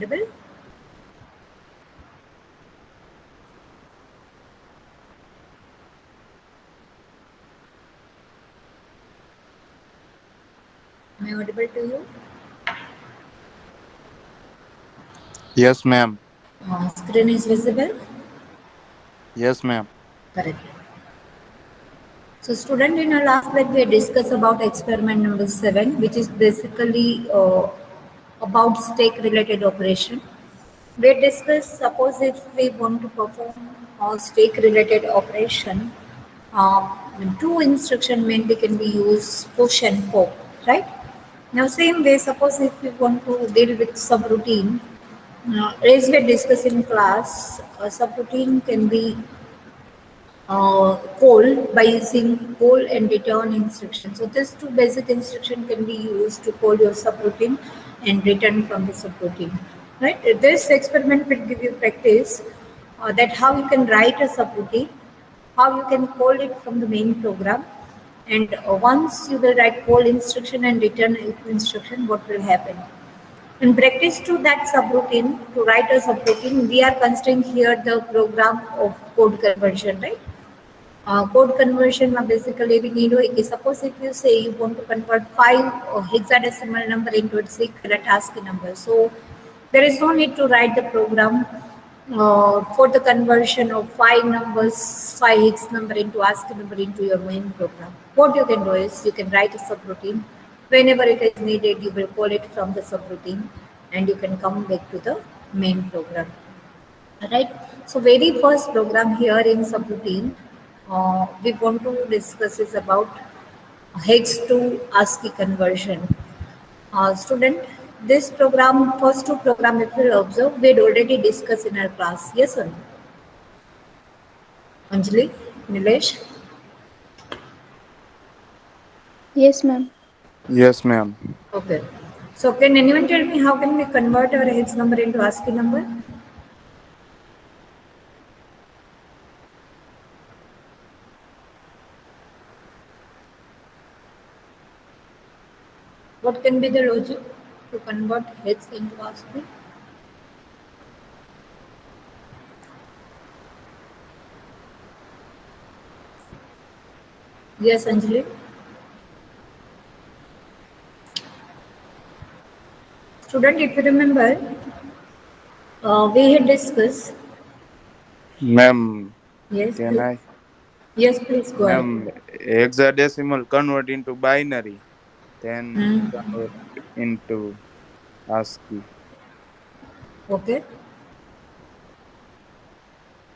audible? Am I audible to you? Yes, ma'am. Screen is visible? Yes, ma'am. Correct. So student, in our last class we discussed about experiment number 7, which is basically about stake related operation. We discussed, suppose if we want to perform a stake related operation, two instruction mainly can be used, push and pop, right? Now same way, suppose if we want to deal with subroutine, as we discussed in class, subroutine can be call by using call and return instruction. So these two basic instruction can be used to call your subroutine and return from the subroutine. Right? This experiment will give you practice that how you can write a subroutine, how you can call it from the main program, and once you will write call instruction and return instruction, what will happen? In practice to that subroutine, to write a subroutine, we are considering here the program of code conversion, right? Code conversion basically we need suppose if you say you want to convert 5 hexadecimal number into its equivalent ASCII number, so there is no need to write the program for the conversion of 5 numbers, 5 hex number into ASCII number into your main program. What you can do is you can write a subroutine. Whenever it is needed, you will call it from the subroutine and you can come back to the main program. Right. So very first program here in subroutine, we want to discuss is about hex to ASCII conversion. Student, this program, first two program, if you observe, we had already discussed in our class. Yes or no? Anjali, Nilesh. Yes, ma'am. Yes, ma'am. Okay. So can anyone tell me how can we convert our hex number into ASCII number? What can be the logic to convert hex into ASCII? Yes, Anjali. Student, if you remember, we had discussed. Ma'am, Yes, can please. I? Yes, please go ahead. Ma'am, hexadecimal convert into binary, then Hmm. convert into ASCII. Okay.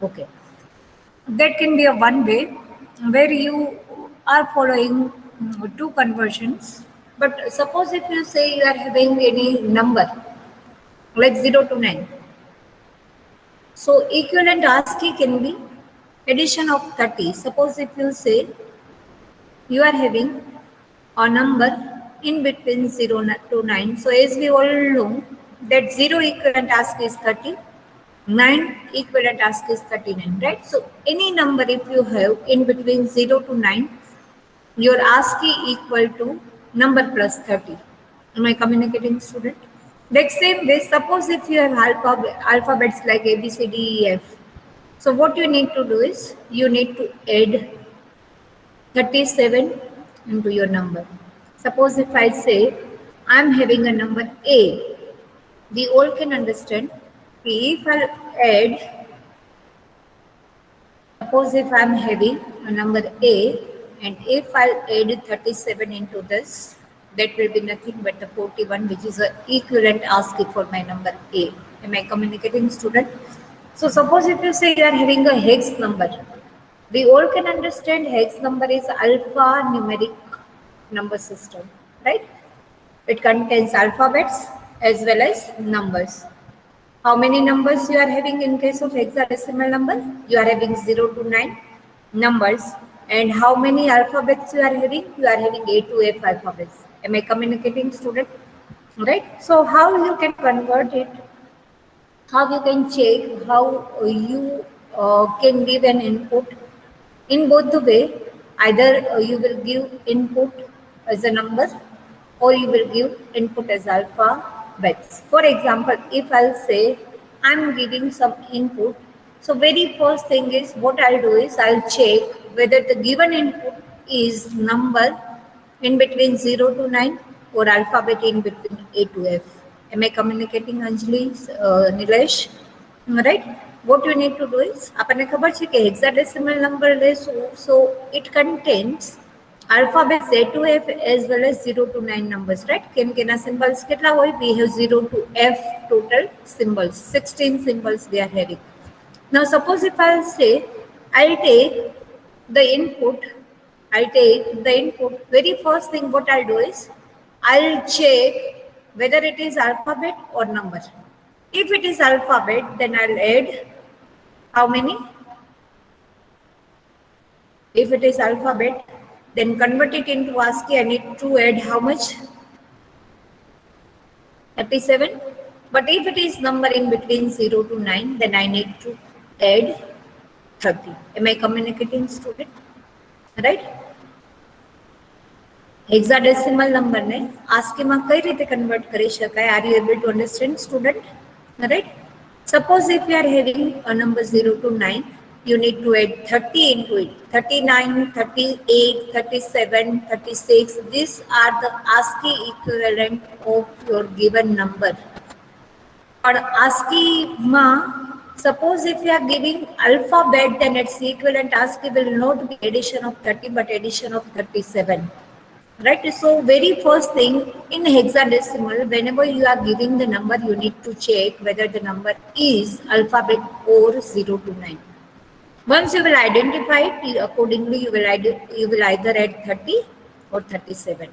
Okay. That can be a one way where you are following two conversions. But suppose if you say you are having any number like 0 to 9. So equivalent ASCII can be addition of 30. Suppose if you say you are having a number in between 0 to 9. So as we all know that 0 equivalent ASCII is 30, 9 equivalent ASCII is 39, right? So any number if you have in between 0 to 9, your ASCII equal to number plus 30. Am I communicating, student? Like same way, suppose if you have alphabets like A, B, C, D, E, F. So what you need to do is you need to add 37 into your number. Suppose if I say I'm having a number A, we all can understand if I'll add, suppose if I'm having a number A and if I'll add 37 into this, that will be nothing but the 41, which is a equivalent ASCII for my number A. Am I communicating, student? So suppose if you say you are having a hex number, we all can understand hex number is alphanumeric number system, right? It contains alphabets as well as numbers. How many numbers you are having in case of hexadecimal number? You are having 0 to 9 numbers. And how many alphabets you are having? You are having A to F alphabets. Am I communicating, student? Right? So how you can convert it? How you can check how you can give an input in both the way? Either you will give input as a number or you will give input as alpha. bits. For example, if I'll say I'm giving some input, so very first thing is what I'll do is I'll check whether the given input is number in between 0 to 9 or alphabet in between A to F. Am I communicating, Anjali, Nilesh? Right? What you need to do is, આપણને ખબર છે કે hexadecimal number લેશું, so it contains alphabets A to F as well as 0 to 9 numbers, right? કેમ કે એના symbols કેટલા હોય? We have 0 to F total symbols, 16 symbols we are having. Now suppose if I'll say I'll take the input, very first thing what I'll do is I'll check whether it is alphabet or number. If it is alphabet, then I'll add how many? If it is alphabet, then convert it into ASCII. I need to add how much? 37. But if it is number in between 0 to 9, then I need to add 30. Am I communicating, student? Right? Hexadecimal number ને ASCII માં કઈ રીતે convert કરી શકાય? Are you able to understand, student? Right? Suppose if you are having a number 0 to 9, you need to add 30 into it. 39, 38, 37, 36. These are the ASCII equivalent of your given number. But ASCII ma, suppose if you are giving alphabet, then its equivalent ASCII will not be addition of 30 but addition of 37. Right? So very first thing in hexadecimal, whenever you are giving the number, you need to check whether the number is alphabet or 0 to 9. Once you will identify it, accordingly you will either add 30 or 37.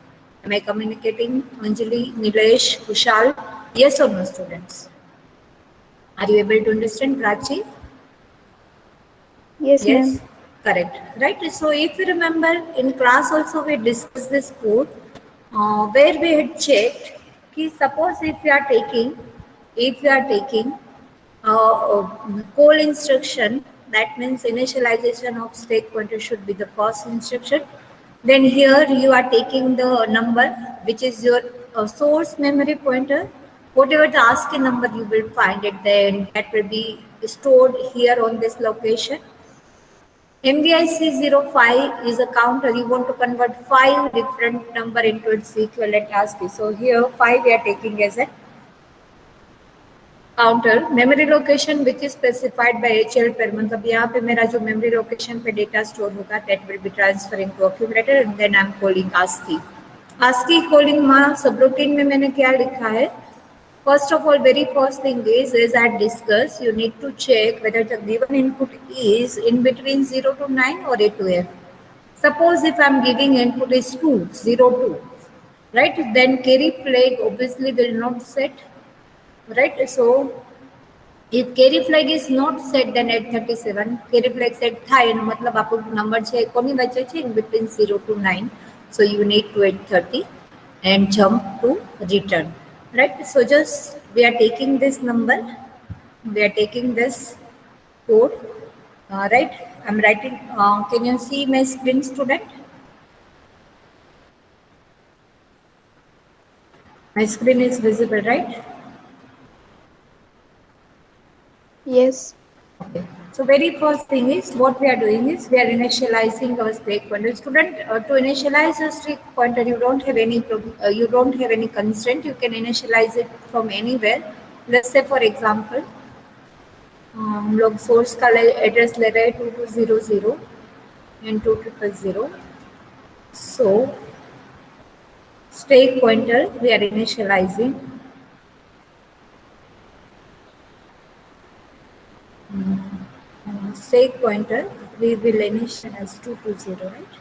Am I communicating, Anjali, Nilesh, Kushal? Yes or no, students? Are you able to understand, Prachi? Yes, ma'am. Correct. Right. So if you remember, in class also we discussed this code where we had checked कि suppose if you are taking call instruction, that means initialization of stack pointer should be the first instruction. Then here you are taking the number which is your source memory pointer. Whatever the ASCII number you will find it, then that will be stored here on this location. MVIC05 is a counter. You want to convert 5 different number into its equivalent ASCII. So here 5 we are taking as a counter. Memory location which is specified by HL per, मतलब यहाँ पे मेरा जो memory location पे data store होगा, that will be transferring to accumulator and then I'm calling ASCII. ASCII calling में subroutine में मैंने क्या लिखा है? First of all, very first thing is, as I discussed, you need to check whether the given input is in between 0 to 9 or A to F. Suppose if I'm giving input is 2, 0, 2, right? Then carry flag obviously will not set, right? So if carry flag is not set, then at 37, carry flag set થાય એનો મતલબ આપણો number છે કોની વચ્ચે છે in between 0 to 9. So you need to add 30 and jump to return. Right, so just we are taking this number, we are taking this code, right? I'm writing. Can you see my screen, student? My screen is visible, right? Yes. Okay. So very first thing is what we are doing is we are initializing our stack pointer. Student, to initialize a stack pointer, you don't have any constraint. You can initialize it from anywhere. Let's say for example, हम लोग source का address ले रहे हैं 2200 and 2000. So stack pointer we are initializing. Stack pointer we will initialize 220, right?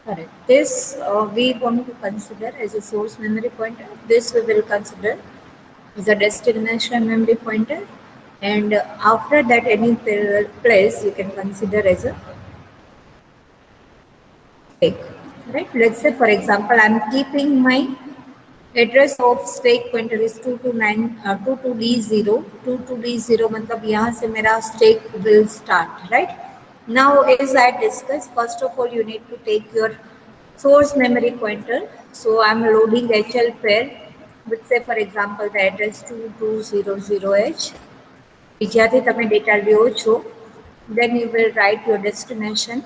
Correct. This we want to consider as a source memory pointer. This we will consider as a destination memory pointer. And after that, any place you can consider as a stack, right? Let's say, for example, I'm keeping my address of stack pointer is 22D0. 22D0 मतलब यहाँ से मेरा stack will start, right? Now, as I discussed, first of all, you need to take your source memory pointer. So I'm loading HL pair with, say, for example, the address 2200H. જ્યાંથી તમે data લ્યો છો, then you will write your destination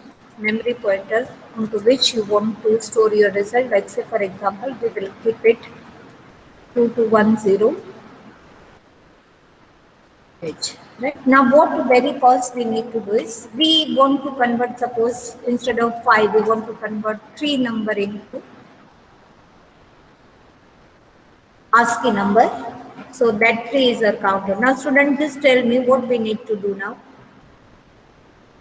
memory pointer onto which you want to store your result. Like, say, for example, we will keep it 2210H. Right now, what very first we need to do is we want to convert, suppose instead of 5 we want to convert 3 number into ASCII number. So that 3 is a counter. Now student, just tell me what we need to do now.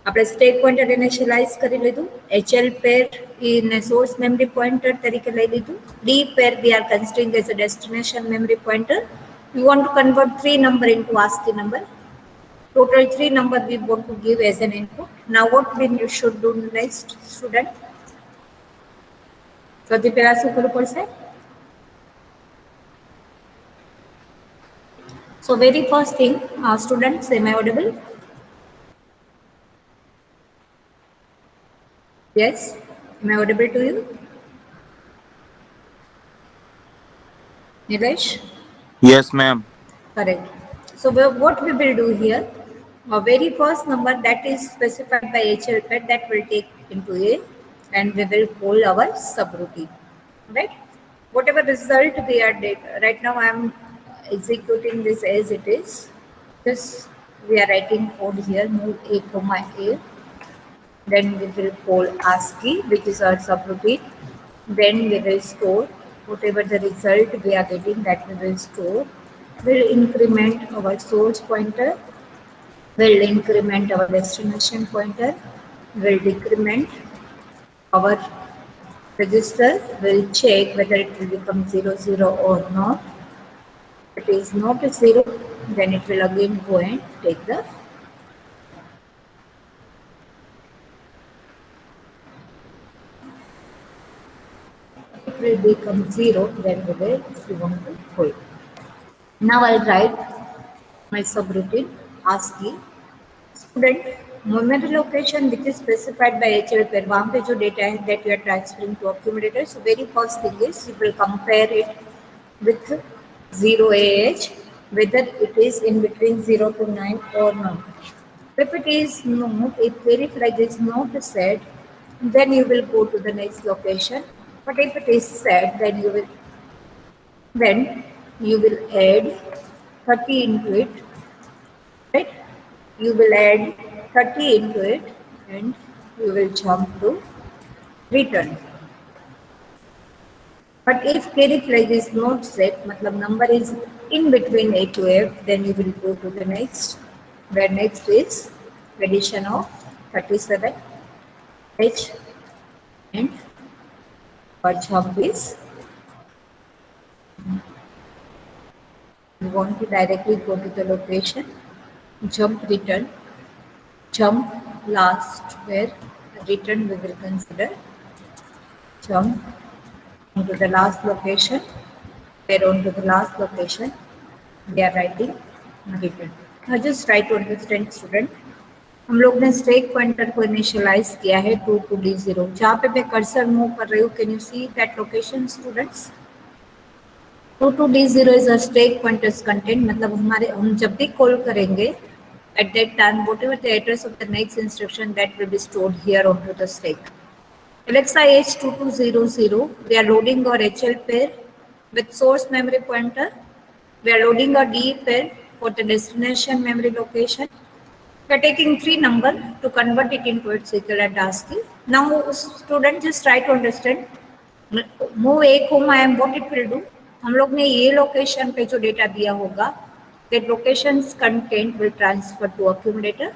આપણે stack pointer initialize કરી લીધું, HL pair in source memory pointer તરીકે લઈ લીધું, D pair we are considering as a destination memory pointer. We want to convert 3 number into ASCII number. Total 3 number we want to give as an input. Now what we should do next, student? સૌથી પહેલા શું કરવું પડશે? So very first thing, students, am I audible? Yes, am I audible to you? Nilesh? Yes, ma'am. Correct. So what we will do here, very first number that is specified by HL pair, that will take into A and we will call our subroutine, right? Whatever result we are right now, I am executing this as it is. This we are writing code here, move A comma A. Then we will call ASCII, which is our subroutine. Then we will store whatever the result we are getting, that we will store. We'll increment our source pointer. We'll increment our destination pointer. We'll decrement our register. We'll check whether it will become 00 or not. If it is not a 0, then it will again go and take the will become 0, then we will, if you want to hold. Now I'll write my subroutine ASCII. Student, memory location which is specified by HL pair, वहाँ पे जो data है that you are transferring to accumulator. So very first thing is you will compare it with 0AH, whether it is in between 0 to 9 or not. If it is not, if query flag is not set, then you will go to the next location. But if it is set, then you will add 30 into it, right? You will add 30 into it and you will jump to return. But if query flag is not set, matlab number is in between A to F, then you will go to the next, where next is addition of 37 H and our jump is, you want to directly go to the location, jump return, jump last, where return we will consider, jump onto the last location, where onto the last location we are writing return. Now just try to understand, student. हम लोग ने stack pointer को initialise किया है 22D0. जहाँ पे मैं cursor move कर रही हूँ, can you see that location, students? 22D0 is a stack pointers content, मतलब हम जब भी कॉल करेंगे at that time whatever the address of the next instruction, that will be stored here onto the stack. Alexa H2200, we are loading our HL pair with source memory pointer. We are loading our D pair for the destination memory location. We are taking 3 number to convert it into its equivalent ASCII. Now student, just try to understand. Move A comma M, what it will do? हम लोग ने ये location पे जो data दिया होगा, that location's content will transfer to accumulator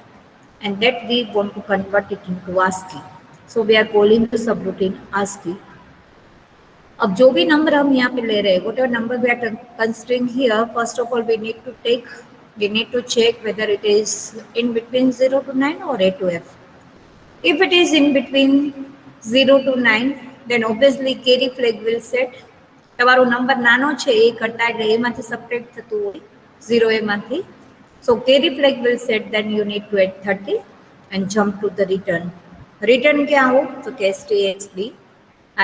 and that we want to convert it into ASCII. So we are calling the subroutine ASCII. अब जो भी नंबर हम यहाँ पे ले रहे हैं, whatever number we are considering here, first of all we need to check whether it is in between 0 to 9 or A to F. If it is in between 0 to 9, then obviously carry flag will set. તમારો number નાનો છે એ કરતા એટલે એમાંથી subtract થતું હોય 0 એમાંથી. So carry flag will set, then you need to add 30 and jump to the return. Return क्या हो तो कि STXB,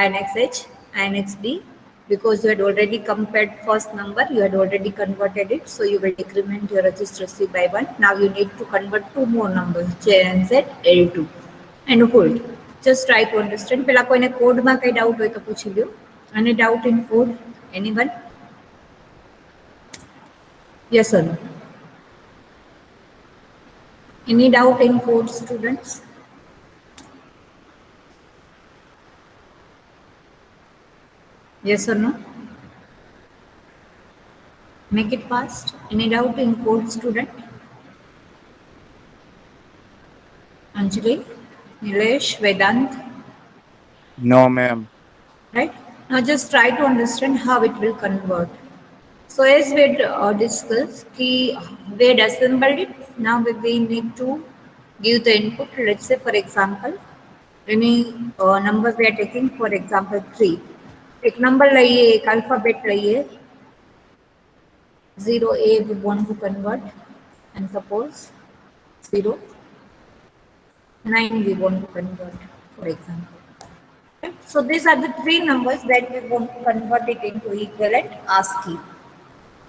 INXH, INXD, because you had already compared first number, you had already converted it, so you will decrement your register C by 1. Now you need to convert two more numbers, J and Z, L2, and hold. Just try to understand. પેલા કોઈને કોડમાં કઈ doubt હોય તો પૂછી લ્યો. Any doubt in code? Anyone? Yes or no? Any doubt in code, students? Yes or no? Make it fast. Any doubt in code, student? Anjali, Nilesh, Vedant, No, ma'am. right? Now just try to understand how it will convert. So as we discussed, we had assembled it. Now we need to give the input. Let's say, for example, any number we are taking, for example, 3. एक number लाइए, एक alphabet लाइए, 0A we want to convert, and suppose 0, 9 we want to convert, for example. Right? So these are the three numbers that we want to convert it into equivalent ASCII.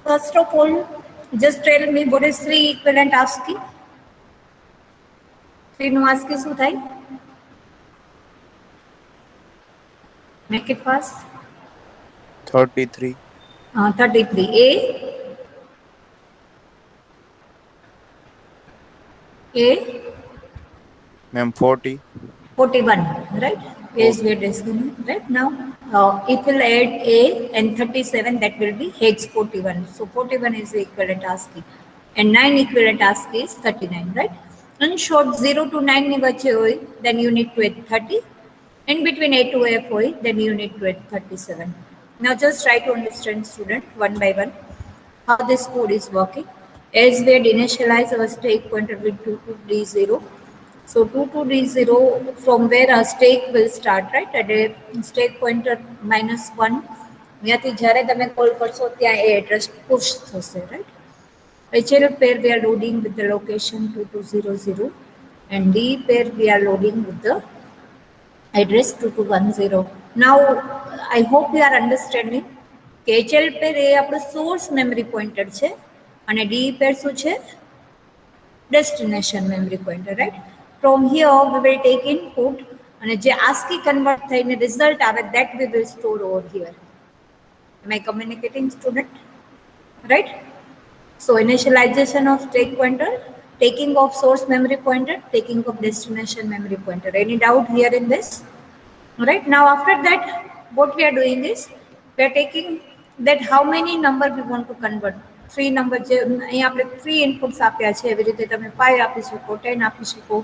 First of all, just tell me what is 3 equivalent ASCII? 3 નું ASCII શું થાય? Make it fast. 33. 33. A? Ma'am, 40. 41, right? As we are discussing, right? Now, if we'll add A and 37, that will be hex 41. So 41 is the equivalent ASCII. And 9 equivalent ASCII is 39, right? In short, 0 to 9 ni vache hoy, then you need to add 30. In between A to F hoy, then you need to add 37. Now just try to understand, student, one by one, how this code is working. As we had initialized our stake pointer with 22D0. So 22D0, from where our stake will start, right? At a stake pointer -1. ત્યાંથી જ્યારે તમે call કરશો ત્યાં એ address push થશે, right? HL pair we are loading with the location 2200, and D pair we are loading with the address 2210. Now I hope you are understanding કે HL pair એ આપણો source memory pointer છે અને D pair શું છે? Destination memory pointer, right? From here we will take input and જે ASCII convert થઈને result આવે that we will store over here. Am I communicating, student? Right? So initialization of stake pointer, taking of source memory pointer, taking of destination memory pointer. Any doubt here in this? Right? Now after that, what we are doing is we are taking that how many number we want to convert. 3 number અહીંયા આપણે 3 inputs આપ્યા છે, એવી રીતે તમે 5 આપી શકો, 10 આપી શકો.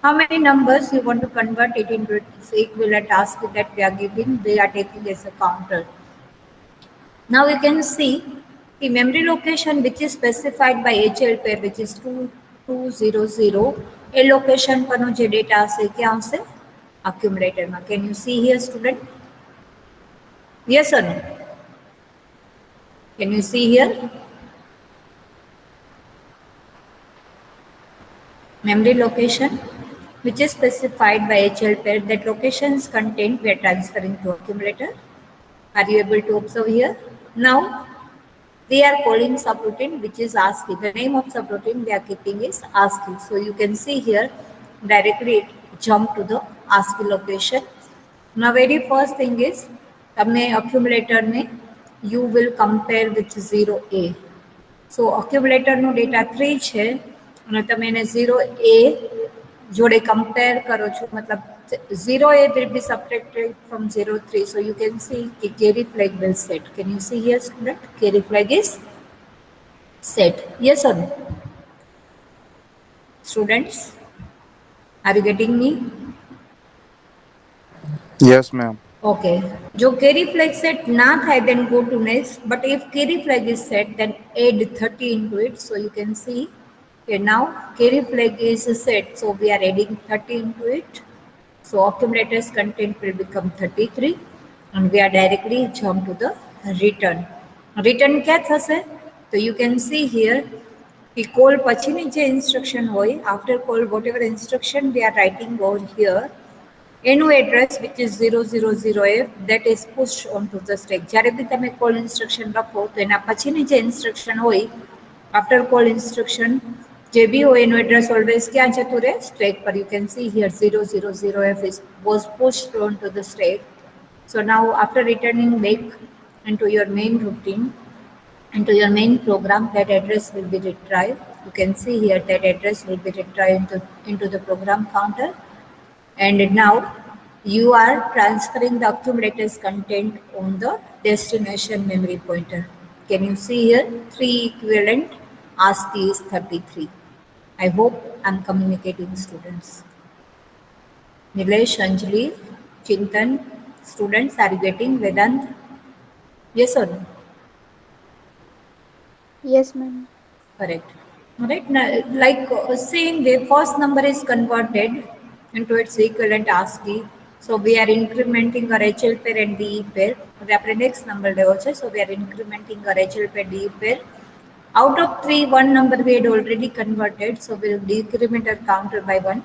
How many numbers you want to convert it into its equivalent ASCII that we are giving, they are taking as a counter. Now you can see the memory location which is specified by HL pair, which is 2200, a location પરનો જે data હશે ક્યાં હશે? Accumulator માં. Can you see here, student? Yes or no? Can you see here? Memory location which is specified by HL pair, that location's content we are transferring to accumulator. Are you able to observe here? Now we are calling subroutine which is ASCII. The name of subroutine we are keeping is ASCII. So you can see here directly it jump to the ASCII location. Now very first thing is તમને accumulator ને you will compare with 0A. So accumulator no data 3 છે અને તમે એને 0A જોડે compare કરો છો, મતલબ 0A will be subtracted from 03. So you can see the carry flag will set. Can you see here, student? Carry flag is set. Yes or no? Students, are you getting me? Yes, ma'am. Okay. जो carry flag set ना થાય, then go to next. But if carry flag is set, then add 30 into it. So you can see okay, now carry flag is set. So we are adding 30 into it. So accumulator's content will become 33, and we are directly jump to the return ક્યાં થશે? તો you can see here કે call પછીની જે instruction હોય, after call whatever instruction we are writing over here, એનું address which is 000F that is push on to the stack. જ્યારે બી તમે કોલ ઇન્સ્ટ્રક્શન લખો તો એના પછીની જે ઇન્સ્ટ્રક્શન હોય, આફ્ટર કોલ ઇન્સ્ટ્રક્શન જે બી હોય એનું એડ્રેસ ઓલવેઝ ક્યાં જતું રહે? સ્ટેક પર. You can see here 000F is was pushed on to the stack. So now after returning back into your main routine, into your main program, that address will be retrieved. You can see here that address will be retrieved into the program counter. And now you are transferring the accumulators content on the destination memory pointer. Can you see here? 3 equivalent ASCII is 33. I hope I'm communicating, students. Nilesh, Anjali, Chintan, students, are you getting Vedant? Yes or no? Yes, ma'am. Correct. Alright. Now, like same way, first number is converted into its equivalent ASCII. So we are incrementing our HL pair and DE pair. હવે આપણે next number લેવો છે. So we are incrementing our HL pair DE pair. Out of 3, one number we had already converted. So we'll decrement our counter by 1.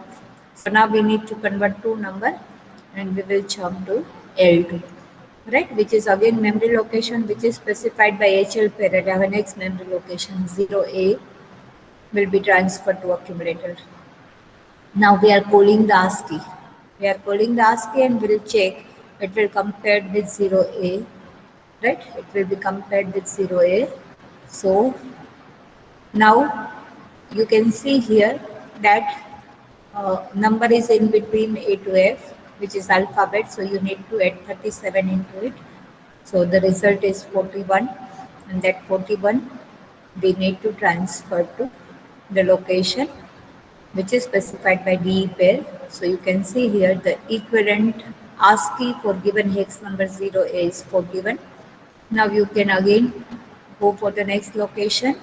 So now we need to convert 2 number and we will jump to L2. Right, which is again memory location which is specified by HL pair at our next memory location 0A will be transferred to accumulator. Now we are calling the ASCII. We are calling the ASCII and we will check it will compared with 0A. Right, it will be compared with 0A. So now you can see here that number is in between A to F, which is alphabet, so you need to add 37 into it. So the result is 41, and that 41 we need to transfer to the location which is specified by DE pair. So you can see here the equivalent ASCII for given hex number 0A is 41. Now you can again go for the next location.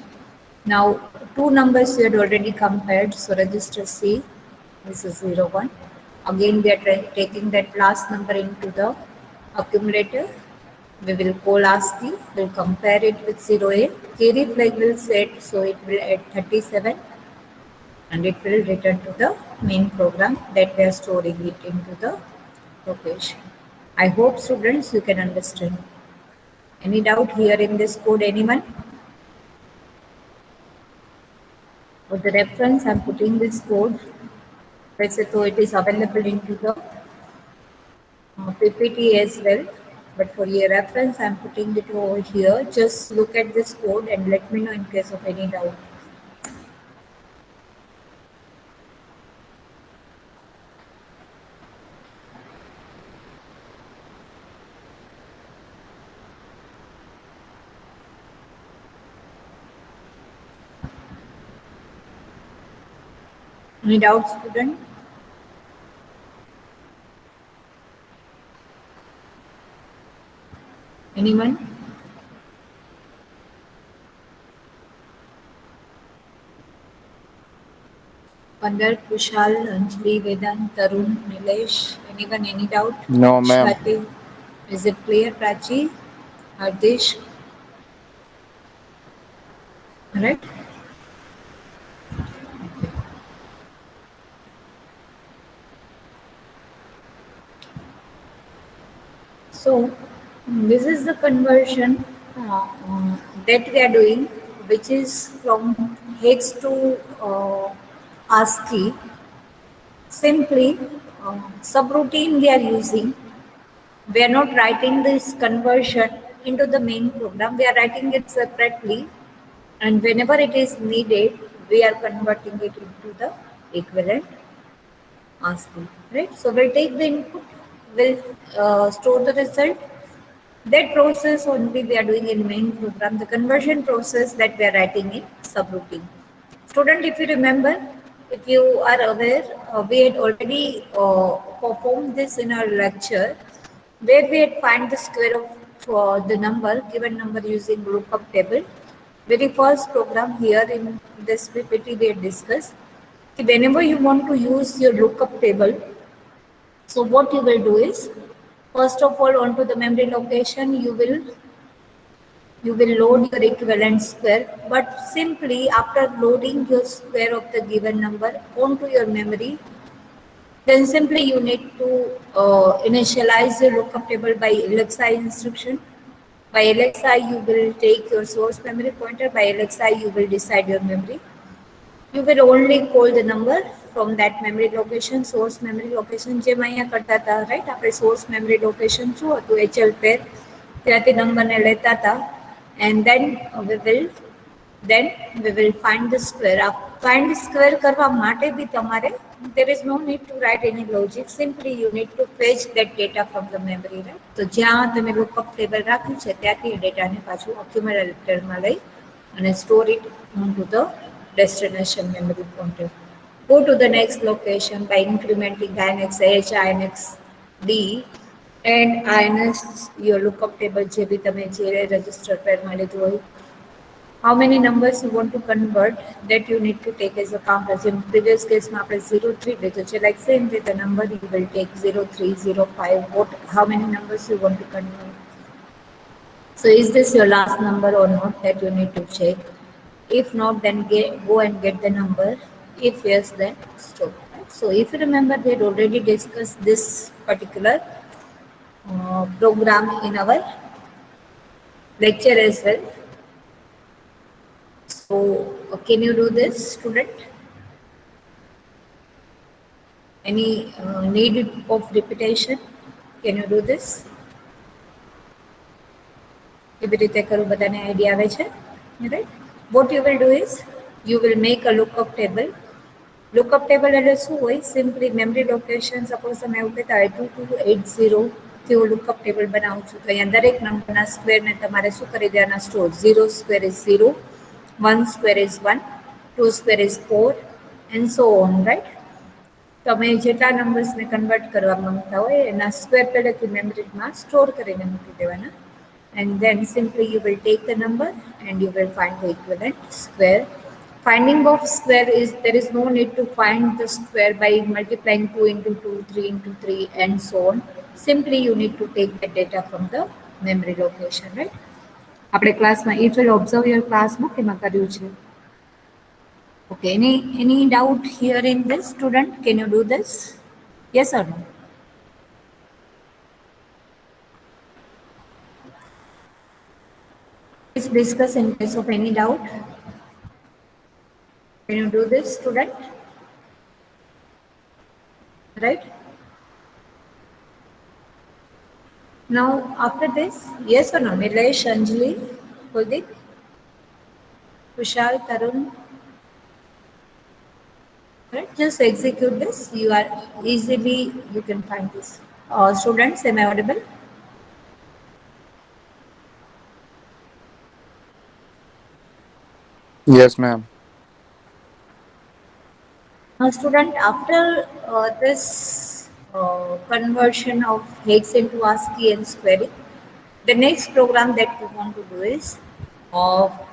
Now 2 numbers we had already compared, so register C. This is 01. Again we are taking that last number into the accumulator. We will call ASCII, we'll compare it with 0A. Carry flag will set, so it will add 37 and it will return to the main program that we are storing it into the location. I hope, students, you can understand. Any doubt here in this code, anyone? For the reference, I'm putting this code. So it is available into the PPT as well. But for your reference, I'm putting it over here. Just look at this code and let me know in case of any doubt. Any doubts, student? Anyone? Pandar, Kushal, Anjali, Vedant, Tarun, Nilesh. Anyone, any doubt? No, ma'am. Swati, is it clear? Prachi, Hardish? Alright. So this is the conversion that we are doing, which is from hex to ASCII. Simply subroutine we are using. We are not writing this conversion into the main program. We are writing it separately, and whenever it is needed, we are converting it into the equivalent ASCII. Right? So we'll take the input, we'll store the result. That process only we are doing in main program. The conversion process that we are writing in subroutine. Student, if you remember, if you are aware, we had already performed this in our lecture, where we had find the square of the number, given number using lookup table. Very first program here in this PPT we had discussed. Whenever you want to use your lookup table, so what you will do is, first of all, onto the memory location, you will You will load your equivalent square, but simply after loading your square of the given number onto your memory, then simply you need to initialize your lookup table by LXI instruction. By LXI, you will take your source memory pointer. By LXI, you will decide your memory. You will only call the number from that memory location, source memory location. જેમ અહીંયા કરતા હતા, right? આપણે source memory location શું હતું? HL pair. ત્યાંથી નંબરને લેતા હતા, and then we will find the square. Find the square કરવા માટે બી તમારે there is no need to write any logic. Simply you need to fetch that data from the memory, right? તો જ્યાં તમે lookup table રાખ્યું છે ત્યાંથી ડેટાને પાછું accumulatorમાં લઈ અને store it onto the destination memory pointer. Go to the next location by incrementing INX H, INX D, and INX your lookup table જે બી તમે જે register પેરમાં લીધું હોય. How many numbers you want to convert, that you need to take as a counter. In previous case માં આપણે 03 લીધું છે, like same with the number you will take 03, 05. How many numbers you want to convert? So is this your last number or not, that you need to check. If not, then go and get the number. If yes, then stop. Right? So if you remember, we had already discussed this particular program in our lecture as well. So can you do this, student? Any need of repetition? Can you do this? કેવી રીતે કરું બધાને idea આવે છે, right? What you will do is you will make a lookup table. Lookup table એટલે શું હોય? Simply memory location. Suppose તમે એવું કહેતા હોય 2280 થી હું lookup table બનાવું છું, તો અહીંયા દરેક નંબરના સ્ક્વેરને તમારે શું કરી દેવાના? Store. 0 square is 0, 1 square is 1, 2 square is 4, and so on, right? તમે જેટલા નંબર્સને કન્વર્ટ કરવા માંગતા હોય એના સ્ક્વેર પહેલેથી મેમરીમાં સ્ટોર કરીને મૂકી દેવાના. And then simply you will take the number and you will find the equivalent square. Finding of square is, there is no need to find the square by multiplying 2 into 2, 3 into 3, and so on. Simply you need to take the data from the memory location, right? આપણે ક્લાસમાં if you observe your classમાં કેમાં કર્યું છે? Okay, any doubt here in this, student? Can you do this? Yes or no? Please discuss in case of any doubt. Can you do this, student? Right? Now, after this, yes or no? Nilesh, Anjali, Kuldeep, Kushal, Tarun. Right? Just execute this. You are easily, you can find this. Students, am I audible? Yes, ma'am. Student, after this conversion of hex into ASCII and squaring, the next program that we want to do is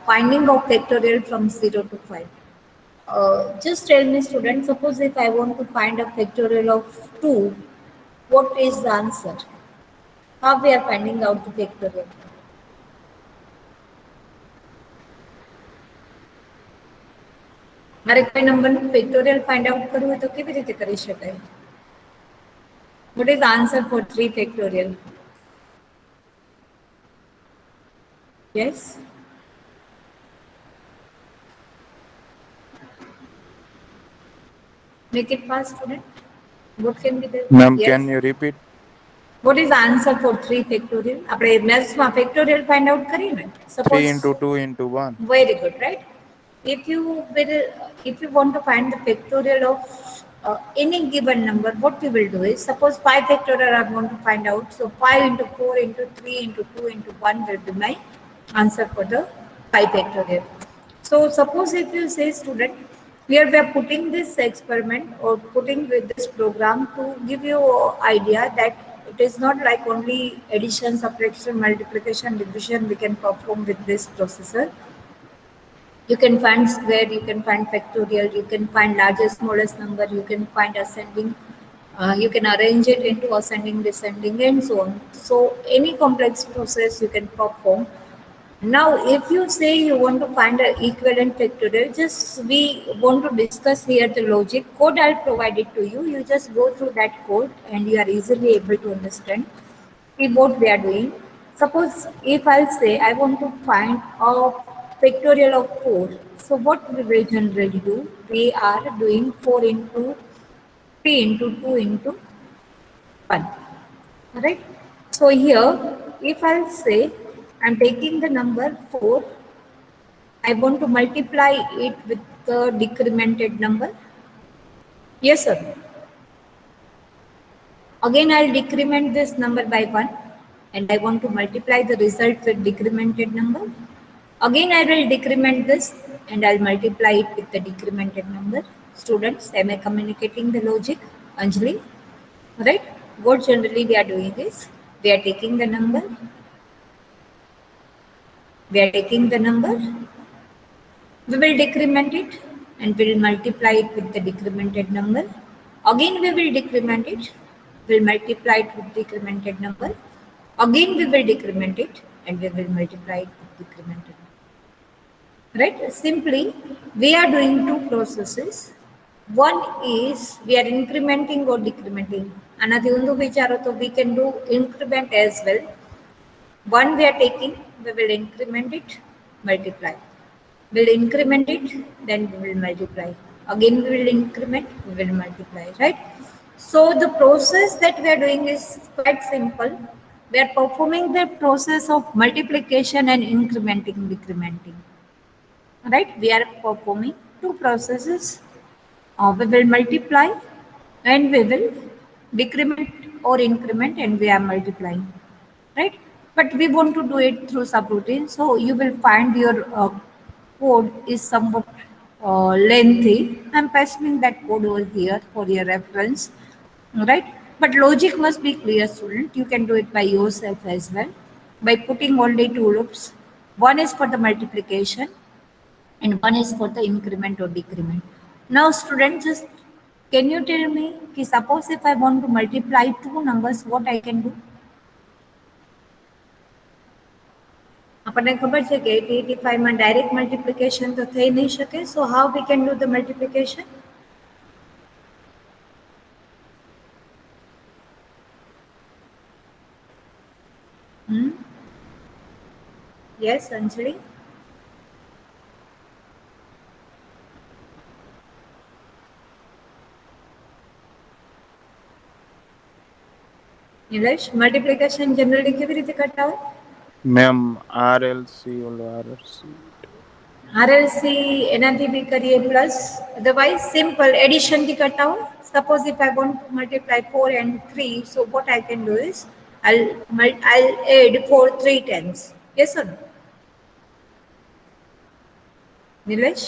finding of factorial from 0 to 5. Just tell me, student, suppose if I want to find a factorial of 2, what is the answer? How we are finding out the factorial? મારે કોઈ નંબરનું factorial find out કરવું હોય તો કેવી રીતે કરી શકાય? What is the answer for 3 factorial? Yes? Make it fast, student. What can be the... Ma'am, yes? can you repeat? What is the answer for 3 factorial? આપણે મેથ્સમાં ફેક્ટોરિયલ ફાઇન્ડ આઉટ કરીએ ને. 3 into 2 into 1. Very good, right? If you want to find the factorial of any given number, what you will do is, suppose 5 factorial I want to find out. So 5 into 4 into 3 into 2 into 1 will be my answer for the 5 factorial. So suppose if you say, student, here we are putting this experiment or putting with this program to give you idea that it is not like only addition, subtraction, multiplication, division we can perform with this processor. You can find square, you can find factorial, you can find largest, smallest number, you can find ascending, you can arrange it into ascending, descending, and so on. So any complex process you can perform. Now, if you say you want to find an equivalent factorial, just we want to discuss here the logic. Code I'll provide it to you. You just go through that code and you are easily able to understand what we are doing. Suppose if I'll say I want to find a factorial of 4. So what we will generally do? We are doing 4 into 3 into 2 into 1. Right? So here, if I'll say I'm taking the number 4, I want to multiply it with the decremented number. Yes, sir. Again, I'll decrement this number by 1 and I want to multiply the result with decremented number. Again, I will decrement this and I'll multiply it with the decremented number. Students, am I communicating the logic? Anjali, right? What generally we are doing is, we are taking the number, we will decrement it and we will multiply it with the decremented number. Again, we will decrement it, we will multiply it with decremented number. Again, we will decrement it and we will multiply it with decremented number. Right? Simply, we are doing two processes. One is we are incrementing or decrementing. Another we can do increment as well. One we are taking, we will increment it, multiply. We'll increment it, then we will multiply. Again, we will increment, we will multiply, right? So the process that we are doing is quite simple. We are performing the process of multiplication and incrementing, decrementing. Right? We are performing two processes. We will multiply and we will decrement or increment and we are multiplying. Right? But we want to do it through subroutine. So you will find your code is somewhat lengthy. I'm pasting that code over here for your reference. Right? But logic must be clear, student. You can do it by yourself as well. By putting only two loops. One is for the multiplication and one is for the increment or decrement. Now, students, just can you tell me, suppose if I want to multiply two numbers, what I can do? આપણને ખબર છે કે 85 માં direct multiplication તો થઈ નહીં શકે, so how we can do the multiplication? Yes, Anjali. Nilesh, multiplication generally કેવી રીતે કરતા હોય? મેમ આરએલસી આરએલસી એનાથી બી કરીએ પ્લસ, અધરવાઇઝ સિમ્પલ એડિશન થી કરતા હોય. Suppose if I want to multiply 4 and 3, so what I can do is I'll add 4 3 times. Yes or no? Nilesh,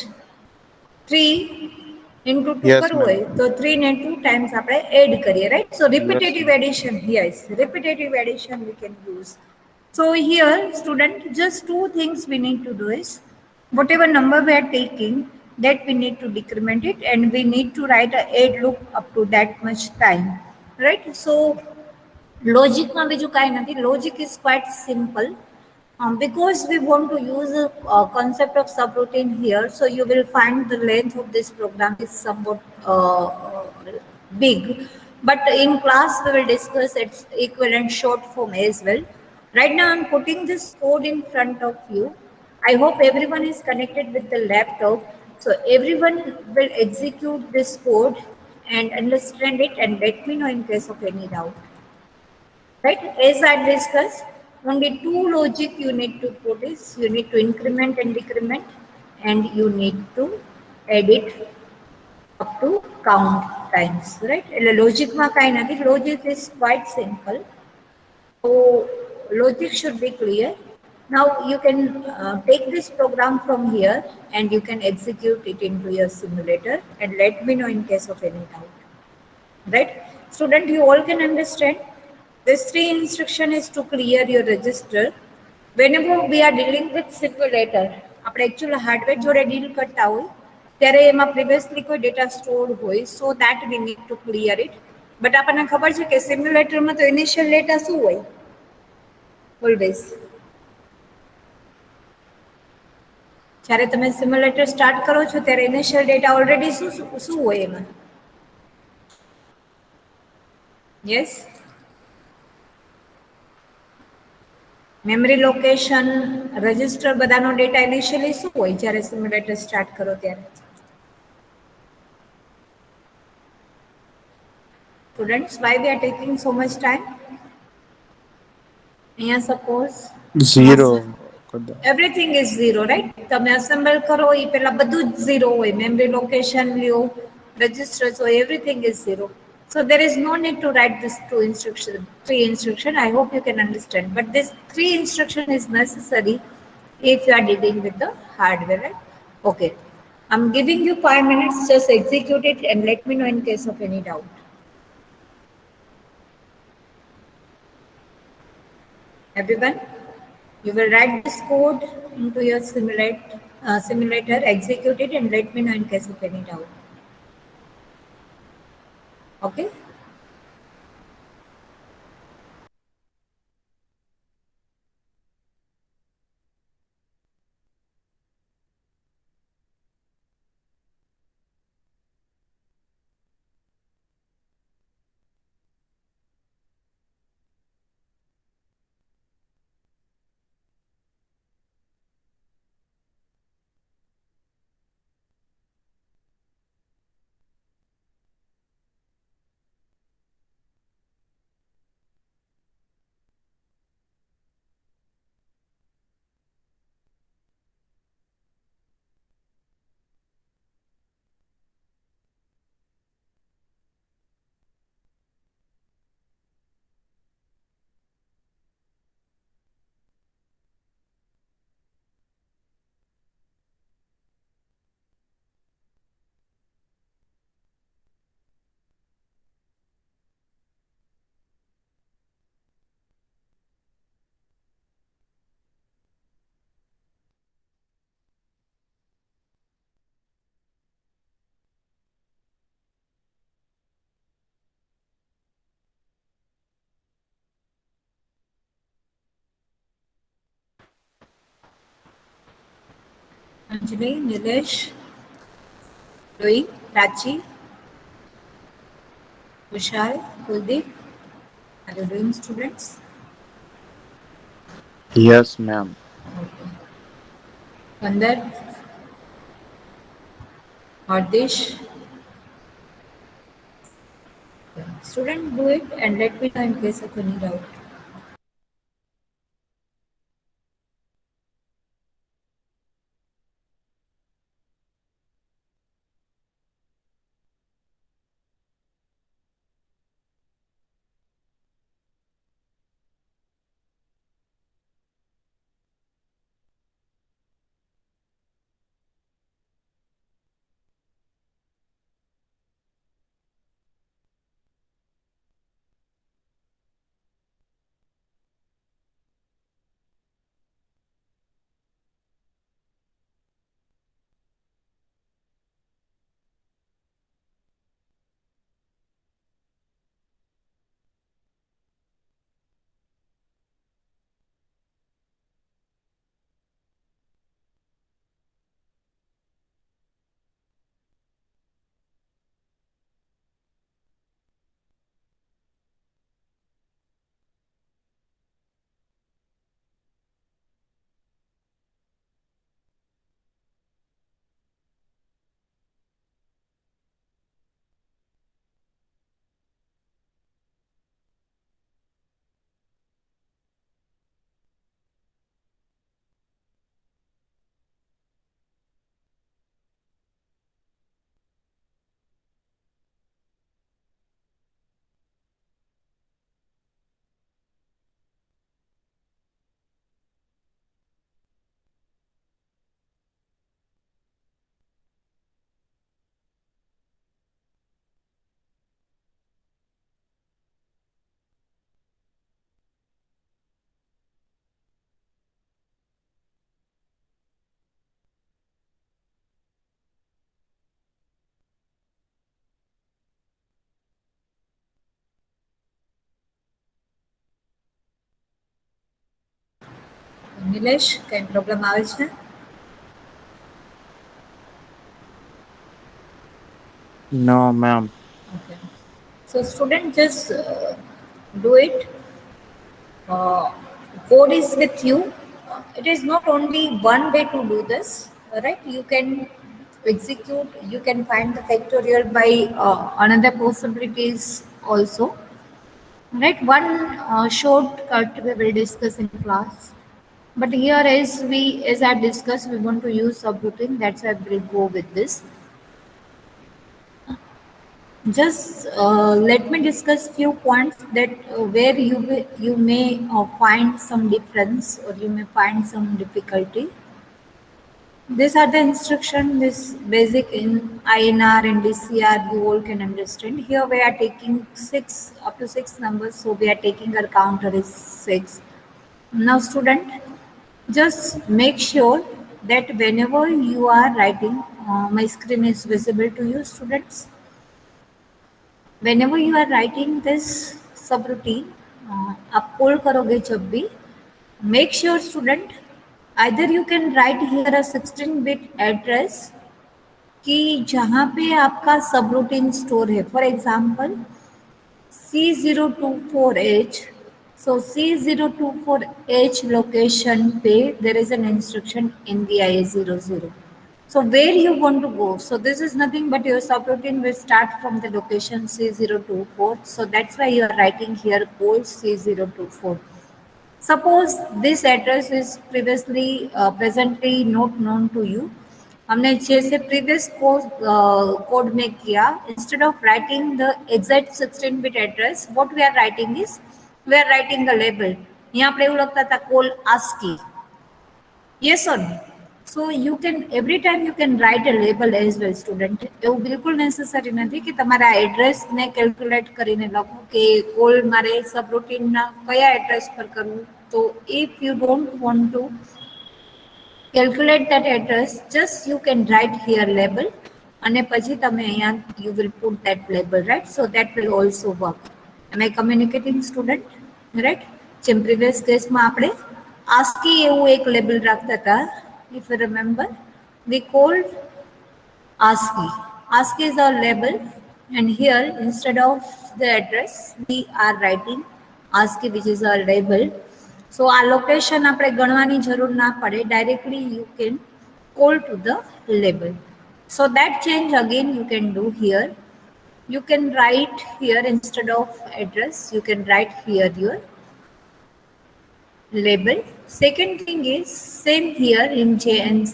3 into 2 Yes, કરવું હોય તો 3 ને 2 times આપણે add કરીએ, right? So repetitive ma'am. addition, yes, repetitive addition we can use. So here, student, just two things we need to do is, whatever number we are taking, that we need to decrement it and we need to write a add loop up to that much time, right? So logic માં બીજું કાંઈ નથી. Logic is quite simple. Because we want to use a concept of subroutine here, so you will find the length of this program is somewhat big. But in class, we will discuss its equivalent short form as well. Right now, I'm putting this code in front of you. I hope everyone is connected with the laptop. So everyone will execute this code and understand it and let me know in case of any doubt. Right? As I discussed, only two logic you need to put is, you need to increment and decrement and you need to edit up to count times, right? Logic ma kai nathi. Logic is quite simple. So logic should be clear. Now you can take this program from here and you can execute it into your simulator and let me know in case of any doubt. Right? Student, you all can understand. This 3 instruction is to clear your register. Whenever we are dealing with simulator, આપણે actual hardware જોડે deal કરતા હોય ત્યારે એમાં previously કોઈ data stored હોય, so that we need to clear it. But આપણને ખબર છે કે simulator માં તો initial data શું હોય? Always જ્યારે તમે સિમ્યુલેટર સ્ટાર્ટ કરો છો ત્યારે ઇનિશિયલ ડેટા ઓલરેડી શું હોય એમાં? યસ, મેમરી લોકેશન, રજિસ્ટર, બધાનો ડેટા ઇનિશિયલી શું હોય જ્યારે સિમ્યુલેટર સ્ટાર્ટ કરો ત્યારે? Students, why we are taking so much time? અહીંયા સપોઝ ઝીરો કરી દો. Everything is zero, right? તમે અસેમ્બલ કરો એ પહેલા બધું જ ઝીરો હોય. મેમરી લોકેશન લ્યો, રજિસ્ટર્સ હોય, everything is zero. So there is no need to write this three instruction. I hope you can understand. But this three instruction is necessary if you are dealing with the hardware, right? Okay. I'm giving you 5 minutes. Just execute it and let me know in case of any doubt. Everyone, you will write this code into your simulator, execute it, and let me know in case of any doubt. Okay? Anjali, Nilesh, Louis, Prachi, Vishal, Kuldeep, are you doing, students? Yes, ma'am. Okay. Vandar, Hardish. Student, do it and let me know in case of any doubt. Nilesh, કઈ problem આવે છે? No, ma'am. Okay. So student, just do it. Uh, Code is with you. It is not only one way to do this, right? You can execute, you can find the factorial by another possibilities also, right? One shortcut we will discuss in class. But here, as I discussed, we want to use subroutine. That's why we'll go with this. Just let me discuss few points that where you may find some difference or you may find some difficulty. These are the instruction. This basic in INR and DCR you all can understand. Here we are taking six up to six numbers, so we are taking our counter is six. Now, student, just make sure that whenever you are writing, my screen is visible to you, students. Whenever you are writing this subroutine, आप कोल करोगे जब भी, make sure student, either you can write here a 16-bit address कि जहाँ पे आपका subroutine store है. For example C024H. So C024H location पे there is an instruction NVIA00. So where you want to go? So this is nothing but your subroutine will start from the location C024. So that's why you are writing here code C024. Suppose this address is presently not known to you. हमने जैसे previous code में किया, instead of writing the exact 16-bit address, what we are writing is we are writing the label. यहाँ पे એવું લખતા હતા call ASCII. Yes or no? So you can every time you can write a label as well, student. એવું બિલકુલ necessary નથી કે તમારા એડ્રેસ ને કેલ્ક્યુલેટ કરીને લખો કે કોલ મારે સબરૂટીનના કયા એડ્રેસ પર કરવું. તો if you don't want to calculate that address, just you can write here label અને પછી તમે અહીંયા you will put that label, right? So that will also work. Am I communicating, student? Right? જેમ previous કેસમાં આપણે ASCII એવું એક label રાખતા હતા. If you remember, we called ASCII. ASCII is our label, and here instead of the address we are writing ASCII, which is our label. So our location આપણે ગણવાની જરૂર ના પડે, directly you can call to the label. So that change again you can do here. You can write here instead of address, you can write here your label. Second thing is same here in JNZ.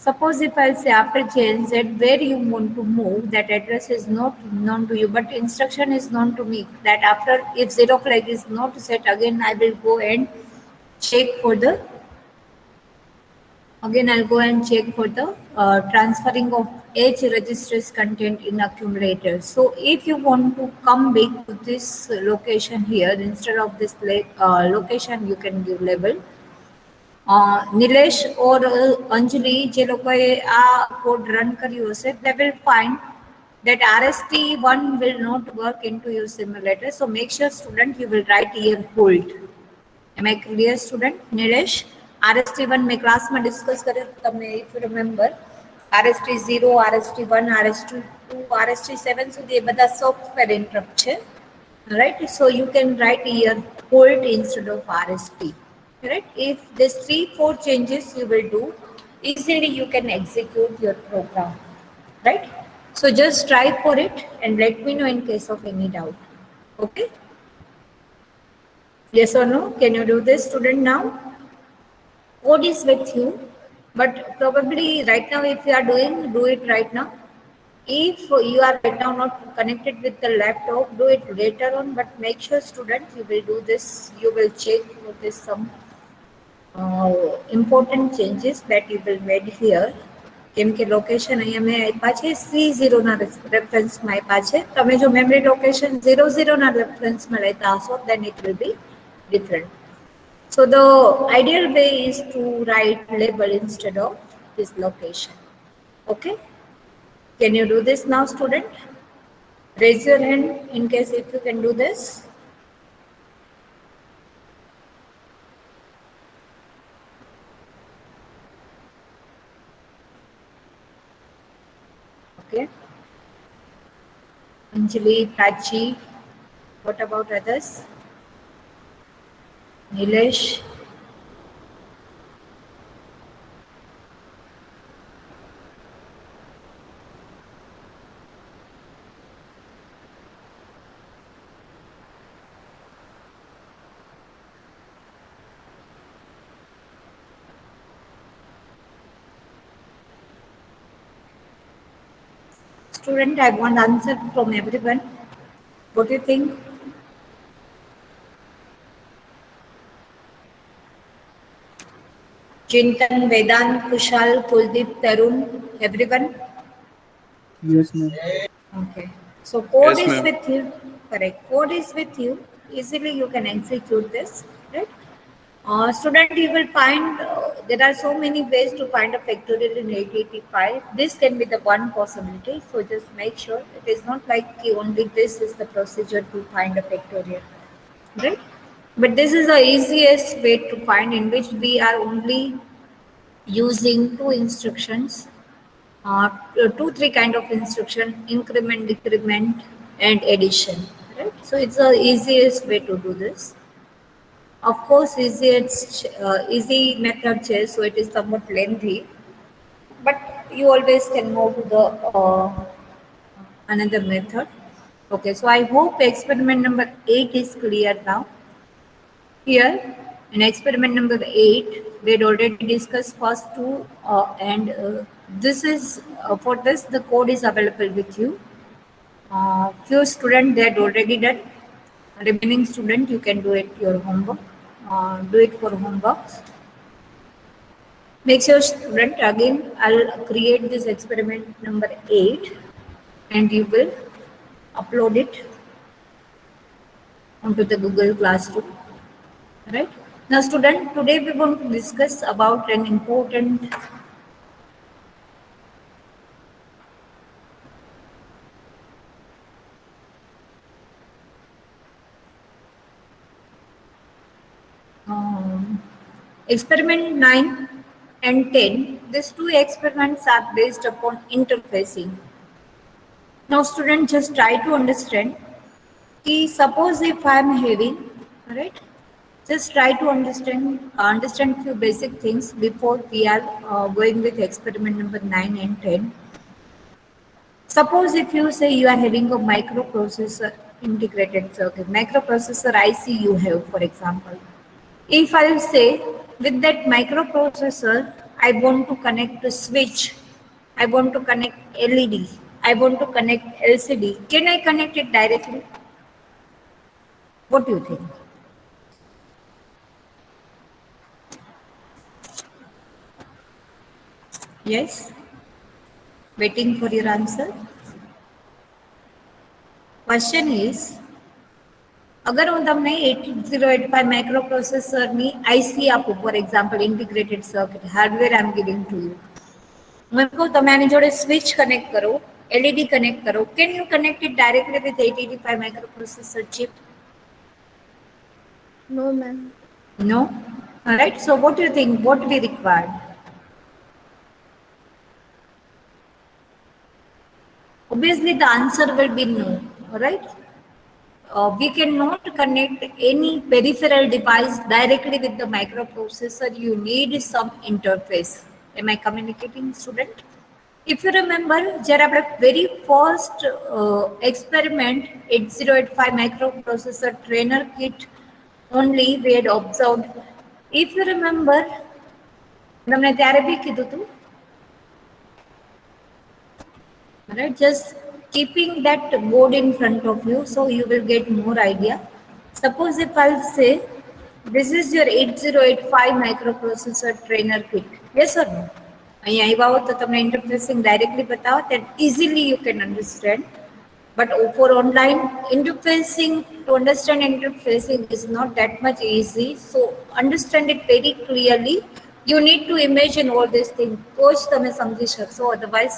Suppose if I say after JNZ where you want to move, that address is not known to you, but instruction is known to me that after if zero flag is not set, again I will go and check for the I'll go and check for the transferring of H registers content in accumulator. So if you want to come back to this location here, instead of this location, you can give label. Nilesh or Anjali, જે લોકોએ આ code run કર્યું હશે, they will find that RST1 will not work into your simulator. So make sure, student, you will write here hold. Am I clear, student? Nilesh, RST1 में class में discuss करें तो તમને if you remember RST0, RST1, RST2, RST7 સુધી એ બધા software interrupt છે, right? So you can write here hold instead of RST, right? If these 3-4 changes you will do, easily you can execute your program, right? So just try for it and let me know in case of any doubt. Okay? Yes or no? Can you do this, student, now? Code is with you, but probably right now if you are doing, do it right now. If you are right now not connected with the laptop, do it later on, but make sure, student, you will do this. You will check for this some important changes that you will made here. કેમ કે location અહીંયા મેં આપ્યા છે C0 ના રેફરન્સમાં આપ્યા છે. તમે જો મેમરી લોકેશન 00 ના રેફરન્સમાં લેતા હશો, then it will be different. So the ideal way is to write label instead of this location. Okay? Can you do this now, student? Raise your hand in case if you can do this. Okay. Anjali, Prachi. What about others? Nilesh? Student, I want answer from everyone. What do you think? Chintan, Vedant, Kushal, Kuldeep, Tarun, everyone? Yes, ma'am. Okay. So code Yes, is ma'am. with you. Correct. Code is with you. Easily you can execute this, right? Student, you will find there are so many ways to find a factorial in 885. This can be the one possibility. So just make sure it is not like only this is the procedure to find a factorial, right? But this is the easiest way to find, in which we are only using two instructions, three kind of instruction: increment, decrement, and addition. Right. So it's the easiest way to do this. Of course, easy method chess, so it is somewhat lengthy, but you always can move to the another method. Okay, so I hope experiment number 8 is clear now. Here, in experiment number 8, we had already discussed first two, and this is for this the code is available with you. Few students they had already done. Remaining student, you can do it your homework. Do it for homework. Make sure student again. I'll create this experiment number 8, and you will upload it onto the Google Classroom. Right. Now, student, today we want to discuss about an important experiment 9 and 10. These two experiments are based upon interfacing. Now, student, just try to understand. Suppose if I am having, right? Just try to understand few basic things before we are going with experiment number 9 and 10. Suppose if you say you are having a microprocessor integrated circuit, microprocessor IC you have, for example. If I will say with that microprocessor, I want to connect a switch, I want to connect LED, I want to connect LCD, can I connect it directly? What do you think? Yes? Waiting for your answer. Question is, અગર હું તમને 8085 માઇક્રોપ્રોસેસરની IC આપું, for example integrated circuit hardware I am giving to you, હું એમ કહું તમે આની જોડે switch connect કરો, એલઈડી કનેક્ટ કરો, can you connect it directly with 8085 microprocessor chip? No, ma'am. No. Alright, so what do you think, what we required? Obviously the answer will be no. Alright, we cannot connect any peripheral device directly with the microprocessor. You need some interface. Am I communicating, student? If you remember, જ્યારે આપણે very first experiment 8085 microprocessor trainer kit only we had observed. If you remember, તમને ત્યારે બી કીધું હતું. Right, just keeping that board in front of you so you will get more idea. Suppose if I'll say this is your 8085 microprocessor trainer kit. Yes or no? અહીંયા આવ્યા હો તો તમને interfacing directly બતાવો, then easily you can understand. But for online interfacing, to understand interfacing is not that much easy. So understand it very clearly. You need to imagine all these things. તો જ તમે સમજી શકશો, otherwise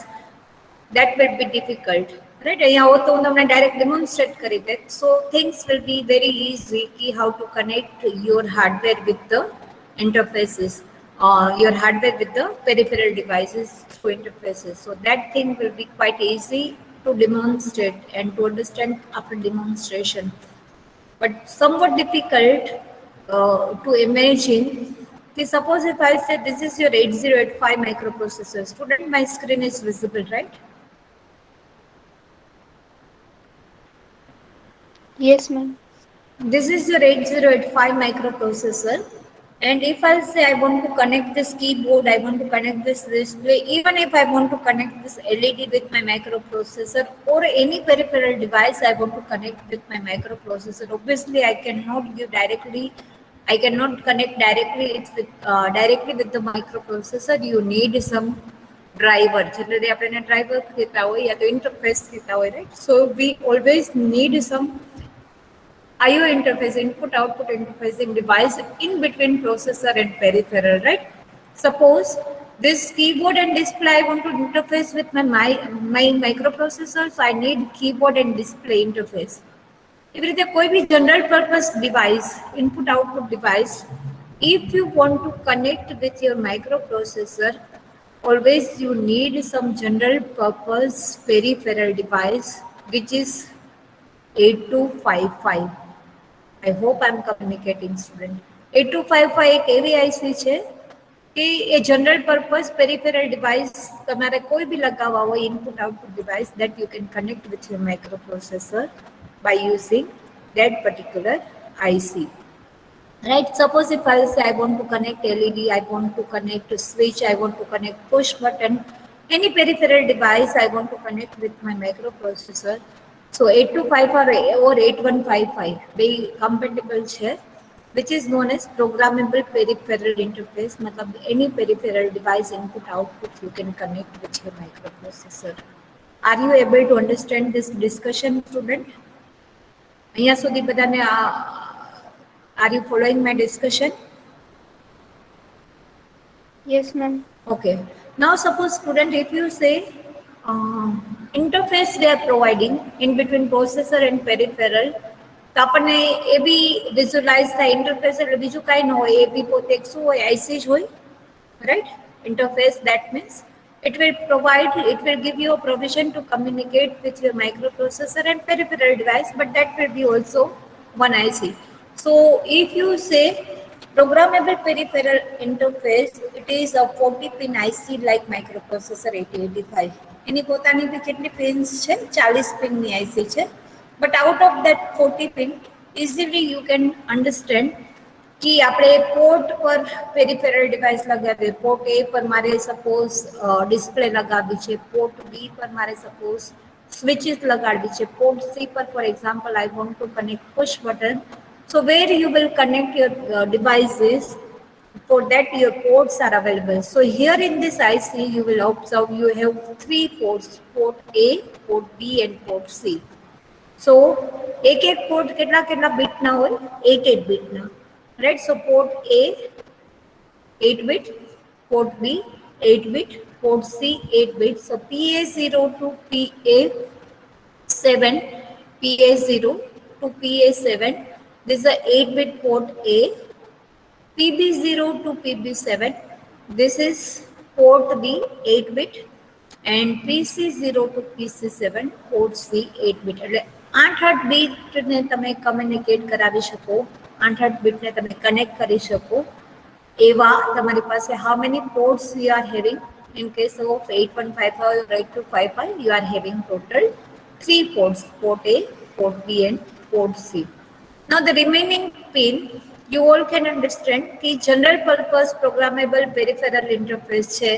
that will be difficult, right? અહીંયા હો તો હું તમને direct demonstrate કરી દે. So things will be very easy how to connect your hardware with the interfaces, your hardware with the peripheral devices through interfaces. So that thing will be quite easy to demonstrate and to understand after demonstration, but somewhat difficult to imagine. Okay, suppose if I say this is your 8085 microprocessor, student, my screen is visible, right? Yes, ma'am. This is your 8085 microprocessor. And if I say I want to connect this keyboard, I want to connect this display, even if I want to connect this LED with my microprocessor or any peripheral device I want to connect with my microprocessor, obviously I cannot connect directly with the microprocessor. You need some driver. Generally, આપણે driver કહેતા હોય યા તો interface કહેતા હોય, right? So we always need some IO interface, input-output interfacing device in between processor and peripheral, right? Suppose this keyboard and display I want to interface with my microprocessor, so I need keyboard and display interface. એવી રીતે કોઈ બી general purpose device, input-output device, if you want to connect with your microprocessor, always you need some general purpose peripheral device, which is 8255. I hope I am communicating, student. 8255 એક એવી IC છે કે એ general purpose peripheral device તમારે કોઈ બી લગાવવા હોય, input output device, that you can connect with your microprocessor by using that particular IC. Right? Suppose if I say I want to connect LED, I want to connect a switch, I want to connect push button, any peripheral device I want to connect with my microprocessor. So 8255 or 8155 be compatible છે, which is known as programmable peripheral interface. मतलब any peripheral device input output you can connect with your microprocessor. Are you able to understand this discussion, student? અહીંયા સુધી બધાને are you following my discussion? Yes, ma'am. Okay. Now suppose, student, if you say interface they are providing in between processor and peripheral, તો આપણને એ બી visualise થાય. Interface એટલે બીજું કાંઈ ન હોય, એ બી પોતે એક શું હોય, આઈસી જ હોય, right? Interface, that means it will give you a provision to communicate with your microprocessor and peripheral device, but that will be also one IC. So if you say programmable peripheral interface, it is a 40-pin IC like microprocessor 8085. એની પોતાની બી કેટલી pins છે? 40 પિનની IC છે. But out of that 40 pin, easily you can understand कि આપણે port પર peripheral device લગાવીએ. Port A પર મારે સપોઝ ડિસ્પ્લે લગાવવી છે, પોર્ટ B પર મારે સપોઝ સ્વિચીસ લગાડવી છે, પોર્ટ C પર for example I want to connect push button. So where you will connect your devices, for that your ports are available. So here in this IC you will observe you have 3 ports, port A, port B and port C. So एक port કેટલા બીટના હોય? 8 બીટના, right? So port A 8 bit, port B 8 bit, port C 8 bit. So PA0 to PA7, PA0 to PA7, this is a 8 bit port A. PB0 to PB7, this is port B 8 bit, and PC0 to PC7, port C 8 bit. એટલે 8 બીટને તમે communicate કરાવી શકો, 8 બીટને તમે connect કરી શકો એવા તમારી પાસે how many ports you are having? In case of 8155 or 8255, you are having total 3 ports, port A, port B and port C. Now the remaining pin, you all can understand कि general purpose programmable peripheral interface છે.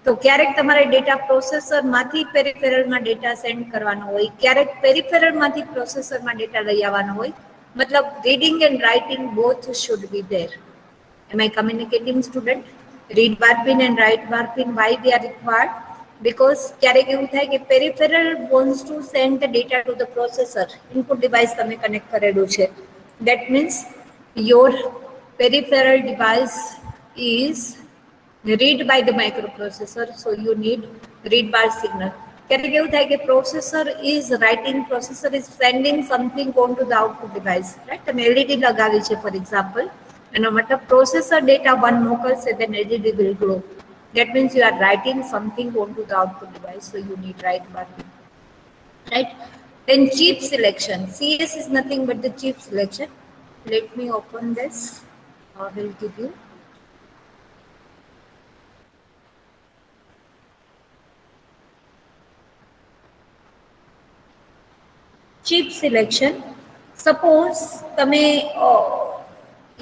તો ક્યારેક તમારે data પ્રોસેસરમાંથી પેરિફેરલમાં data send કરવાનો હોય, ક્યારેક પેરિફેરલમાંથી પ્રોસેસરમાં data લઈ આવવાનો હોય. મતલબ reading and writing both should be there. Am I communicating, student? Read bar pin and write bar pin, why they are required? Because ક્યારેક એવું થાય કે peripheral wants to send the data to the processor. Input device તમે connect કરેલું છે. That means your peripheral device is read by the microprocessor, so you need read bar signal. ક્યારેક એવું થાય કે processor is sending something onto the output device, right? તમે LED લગાવી છે for example, એનો મતલબ processor data 1 મોકલશે, then LED will glow. That means you are writing something onto the output device, so you need write bar. right? Then chip selection. CS is nothing but the chip selection. Let me open this. I will give you. Chip selection. Suppose તમે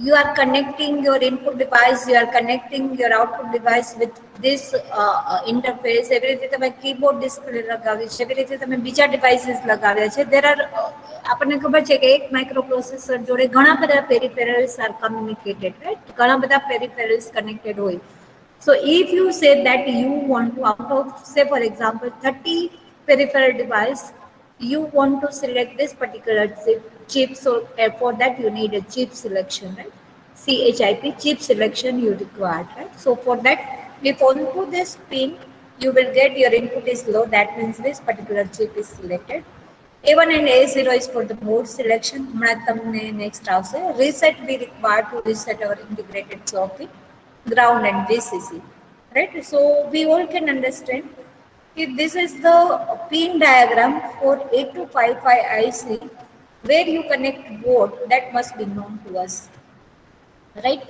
you are connecting your input device, you are connecting your output device with this interface. એવી રીતે તમે keyboard display લગાવી છે, એવી રીતે તમે બીજા devices લગાવ્યા છે. There are આપણને ખબર છે કે એક માઇક્રોપ્રોસેસર જોડે ઘણા બધા peripherals are communicated, right? ઘણા બધા peripherals connected હોય. So if you say that you want to, out of say for example 30 peripheral device, you want to select this particular chip. So for that you need a chip selection, right? CHIP, chip selection you require, right? So for that, if onto this pin you will get your input is low, that means this particular chip is selected. A1 and A0 is for the mode selection. Next આવશે. Reset we require to reset our integrated circuit, ground and VCC, right? So we all can understand if this is the pin diagram for 8255 IC where you connect board, that must be known to us, right?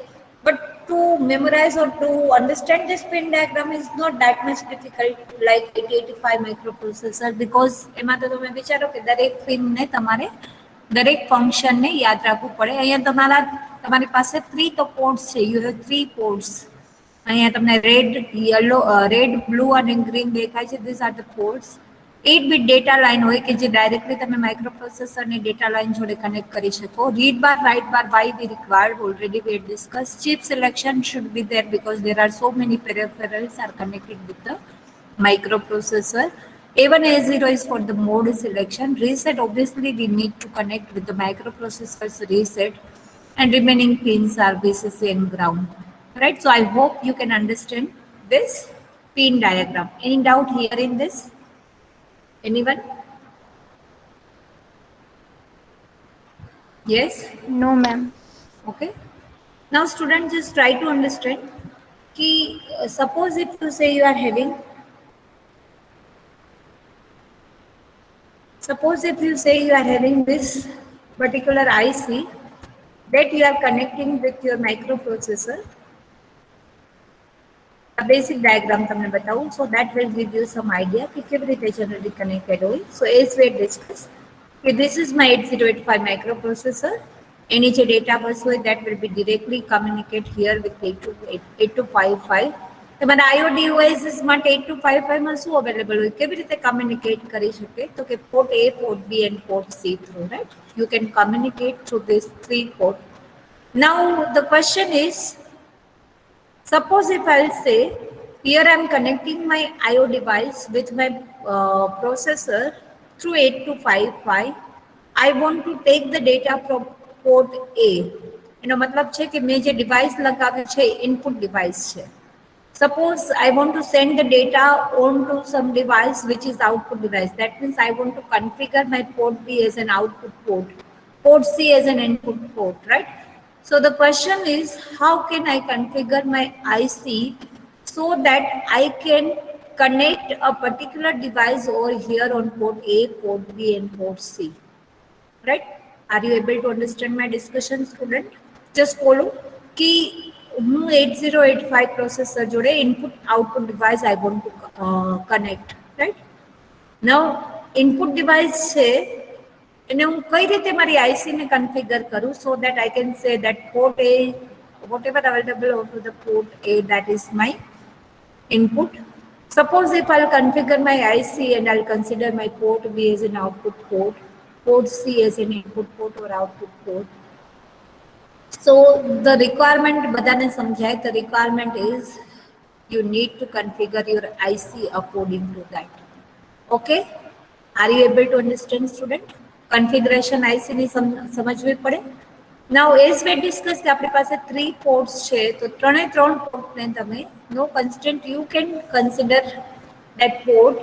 But to memorize or to understand this pin diagram is not that much difficult like 8085 microprocessor, because એમાં તો તમે વિચારો કે દરેક pin ને તમારે દરેક function ને યાદ રાખવું પડે. અહીંયા તમારી પાસે 3 તો પોર્ટ્સ છે, you have 3 ports. અહીંયા તમને રેડ બ્લુ અને ગ્રીન દેખાય છે, these are the ports. 8-bit data line હોય કે જે ડાયરેક્ટલી તમે માઇક્રોપ્રોસેસરની ડેટા લાઇન જોડે કનેક્ટ કરી શકો. Read bar write bar why we required, already we discuss. Chip selection should be there because there are so many peripherals are connected with the microprocessor. A1 A0 is for the mode selection. Reset, obviously we need to connect with the microprocessor's reset, and remaining pins are VCC and ground, right? So I hope you can understand this pin diagram. Any doubt here in this? Anyone? Yes? No, ma'am. Okay. Now students, just try to understand कि suppose if you say you are having, this particular IC that you are connecting with your microprocessor. A basic diagram તમને બતાવું, so that will give you some idea કે કેવી રીતે generally connected હોય. So as we discussed, this is my 8085 microprocessor. Any data bus હોય that will be directly communicate here with 8255. તમારા IO devices માટે 8255 માં શું available હોય, કેવી રીતે communicate કરી શકે? તો કે port A, port B and port C through, right? You can communicate through these 3 ports. Now the question is, suppose if I'll say here I'm connecting my IO device with my processor through 8255. I want to take the data from port A. એનો મતલબ છે કે મેં જે device લગાવ્યું છે input device છે. Suppose I want to send the data onto some device which is output device. That means I want to configure my port B as an output port, port C as an input port, right? So the question is, how can I configure my IC so that I can connect a particular device over here on port A, port B and port C, right? Are you able to understand my discussion, student? Just follow कि હું 8085 processor જોડે input output device I want to connect, right? Now input device છે એને હું કઈ રીતે મારી IC ને configure કરું so that I can say that port A, whatever available onto the port A, that is my input. Suppose if I'll configure my IC and I'll consider my port B as an output port, port C as an input port or output port. So the requirement બધાને સમજાય, the requirement is you need to configure your IC according to that. Okay? Are you able to understand, student? Configuration IC ની સમજવી પડે. Now as we discussed આપણી પાસે 3 ports છે, તો 3 port ને તમે no constraint you can consider that port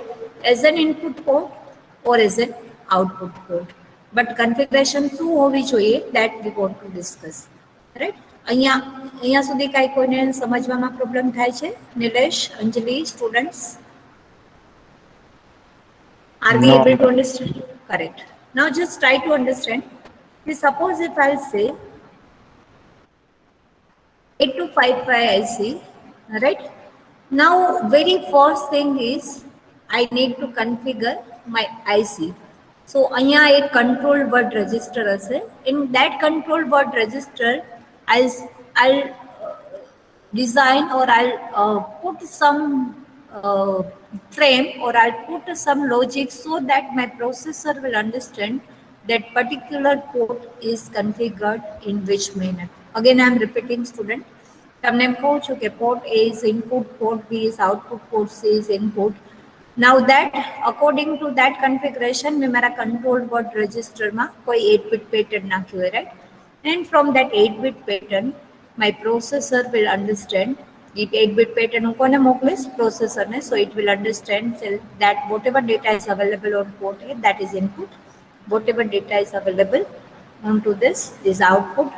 as an input port or as an output port. But configuration શું હોવી જોઈએ that we want to discuss. Right? અહીંયા સુધી કાંઈ કોઈને સમજવામાં પ્રોબ્લેમ થાય છે? નિલેશ, અંજલિ, students? Are we No, able to ma'am. understand? Correct. Now just try to understand. Suppose if I'll say 8255 IC, right? Now, very first thing is I need to configure my IC. So, અહીંયા એક control word register હશે. In that control word register, I'll design or I'll put some frame or I'll put some logic so that my processor will understand that particular port is configured in which manner. Again, I'm repeating, student. તમને એમ કહું છું કે port A is input, port B is output, port C is input. Now that according to that configuration મેં મારા control word register માં કોઈ 8-bit pattern નાખ્યું હોય, right? And from that 8-bit pattern, my processor will understand it 8-bit pattern હું કોને મોકલીશ processor ને, so it will understand that whatever data is available on port A, that is input. Whatever data is available onto this is output.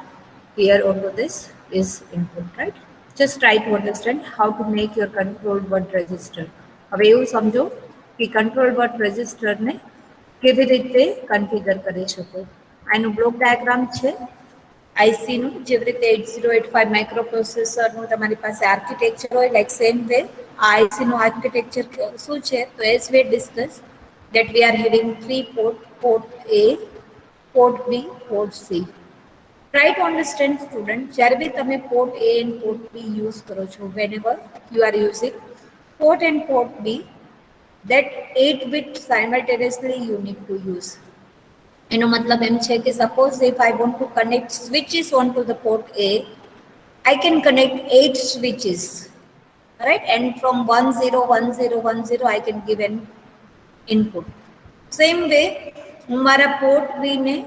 Here onto this is input, right? Just try to understand how to make your control word register. હવે એવું સમજો કે control word register ને કેવી રીતે configure કરી શકો. આનું બ્લોક ડાયાગ્રામ છે આઈસી નું, જેવી રીતે 8085 માઇક્રોપ્રોસેસરનું તમારી પાસે આર્કિટેક્ચર હોય, લાઈક સેમ વે આ આઈસી નું આર્કિટેક્ચર શું છે, તો as V discuss that we are having 3 port A, port B, port C. Try to understand, student, જ્યારે બી તમે port A and port B use કરો છો, whenever you are using port and port B, that 8-bit simultaneously you need to use. એનો મતલબ એમ છે કે suppose if I want to connect switches onto the port A, I can connect 8 switches, right? And from 101010 I can give an input. Same way હું મારા port B ને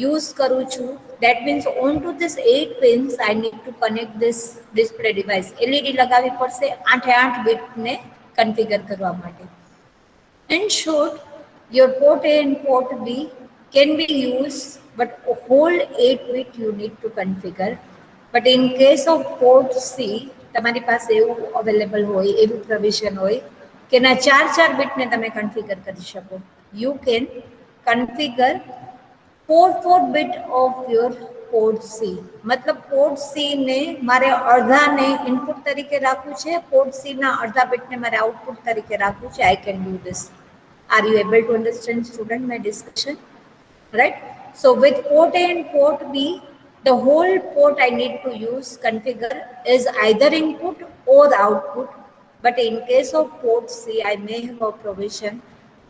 use કરું છું, that means onto this 8 pins I need to connect this display device. LED લગાવી પડશે 8 bit ને configure કરવા માટે. In short, your port A and port B can be used, but a whole 8-bit you need to configure. But in case of port C, તમારી પાસે એવું available હોય, એવું provision હોય કે ના 4 bit ને તમે configure કરી શકો. You can configure 4 bit of your port C. मतलब port C ને મારે અડધા ને input તરીકે રાખવું છે, port C ના અડધા bit ને મારે output તરીકે રાખવું છે. I can do this. Are you able to understand, student, my discussion? Right? So with port A and port B, the whole port I need to use configure is either input or output. But in case of port C, I may have a provision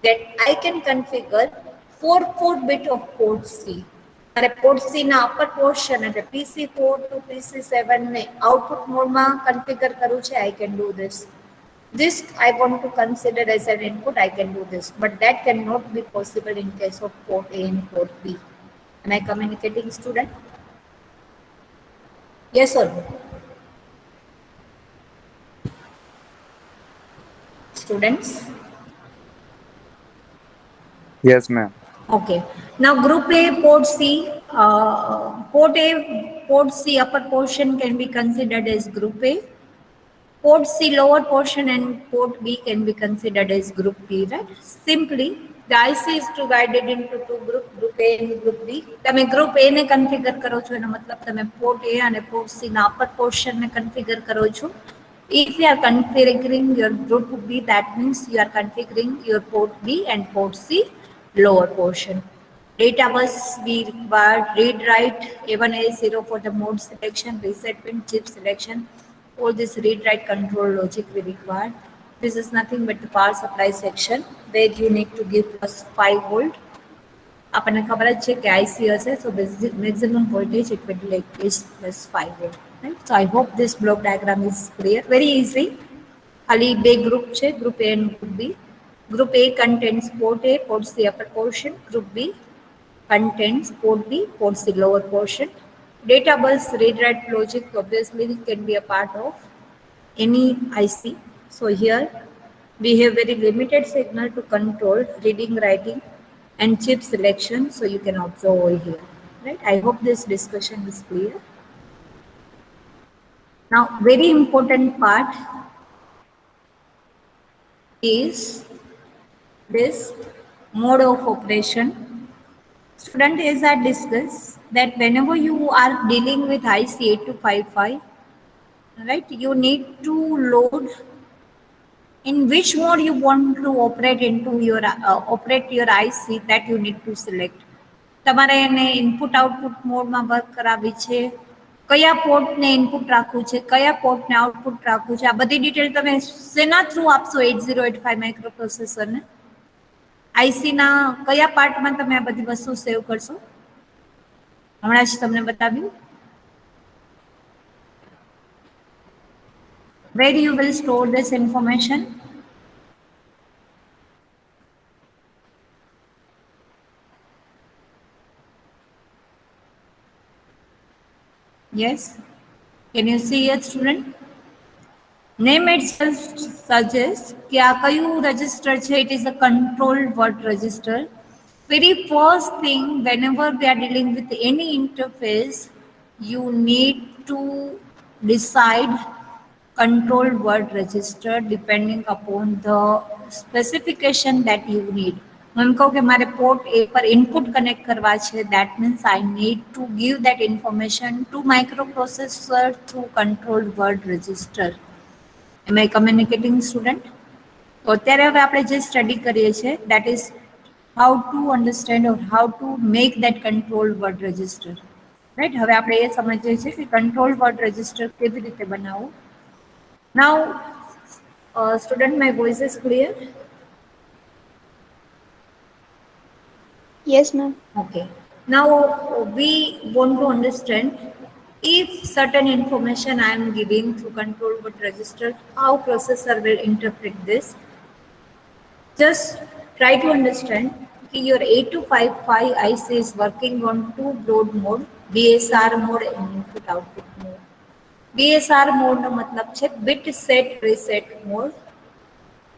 that I can configure 4 bit of port C. મારે port C ના upper portion એટલે PC4 to PC7 ને output mode માં configure કરવું છે. I can do this. This I want to consider as an input, I can do this, but that cannot be possible in case of port A and port B. Am I communicating, student? Yes or no? Students? Yes, ma'am. Okay. Now group A, port C, port A, port C upper portion can be considered as group A. Port C lower portion and port B can be considered as group B, right? Simply, the IC is divided into 2 groups, group A and group B. તમે group A ને configure કરો છો, એનો મતલબ તમે port A અને port C ના upper portion ને configure કરો છો. If you are configuring your group B, that means you are configuring your port B and port C lower portion. Data bus we require read write A1 A0 for the mode selection, reset pin, chip selection. All this read write control logic we require. This is nothing but the power supply section where you need to give plus 5 volt. આપણને ખબર જ છે કે IC હશે, so maximum voltage it will be like this plus 5 volt. Right? So I hope this block diagram is clear. Very easy. ખાલી બે group છે, group A and group B. Group A contains port A, port C upper portion. Group B contains port B, port C lower portion. Data bus read write logic obviously can be a part of any IC. So here we have very limited signal to control reading, writing and chip selection. So you can observe over here. Right? I hope this discussion is clear. Now very important part is this mode of operation. Student, as I discussed that whenever you are dealing with IC 8255, right, you need to load in which mode you want to operate into your operate your IC, that you need to select. તમારે એને input output મોડમાં work કરાવવી છે, કયા પોર્ટને input રાખવું છે, કયા પોર્ટને output રાખવું છે, આ બધી ડિટેલ તમે શેના થ્રુ આપશો 8085 માઇક્રો પ્રોસેસરને? આઈસીના કયા પાર્ટમાં તમે આ બધી વસ્તુ સેવ કરશો? હમણાં જ તમને બતાવ્યું. Where you will store this information? Yes. Can you see it, student? Name itself suggests कि આ કયું register છે? It is a control word register. Very first thing, whenever we are dealing with any interface, you need to decide control word register depending upon the specification that you need. હું કહું કે મારે port A પર input connect કરવા છે, that means I need to give that information to microprocessor through control word register. Am I communicating, student? તો અત્યારે હવે આપણે જે સ્ટડી કરીએ છીએ, that is how to understand or how to make that control word register. Right? હવે આપણે એ સમજીએ છીએ કે control word register કેવી રીતે બનાવવું. Now, student, my voice is clear? Yes, ma'am. Okay. Now, we want to understand if certain information I am giving through control word register, how processor will interpret this. Just try to understand that your 8255 IC is working on two broad mode, BSR mode and input output mode. BSR mode નો મતલબ છે bit set reset mode.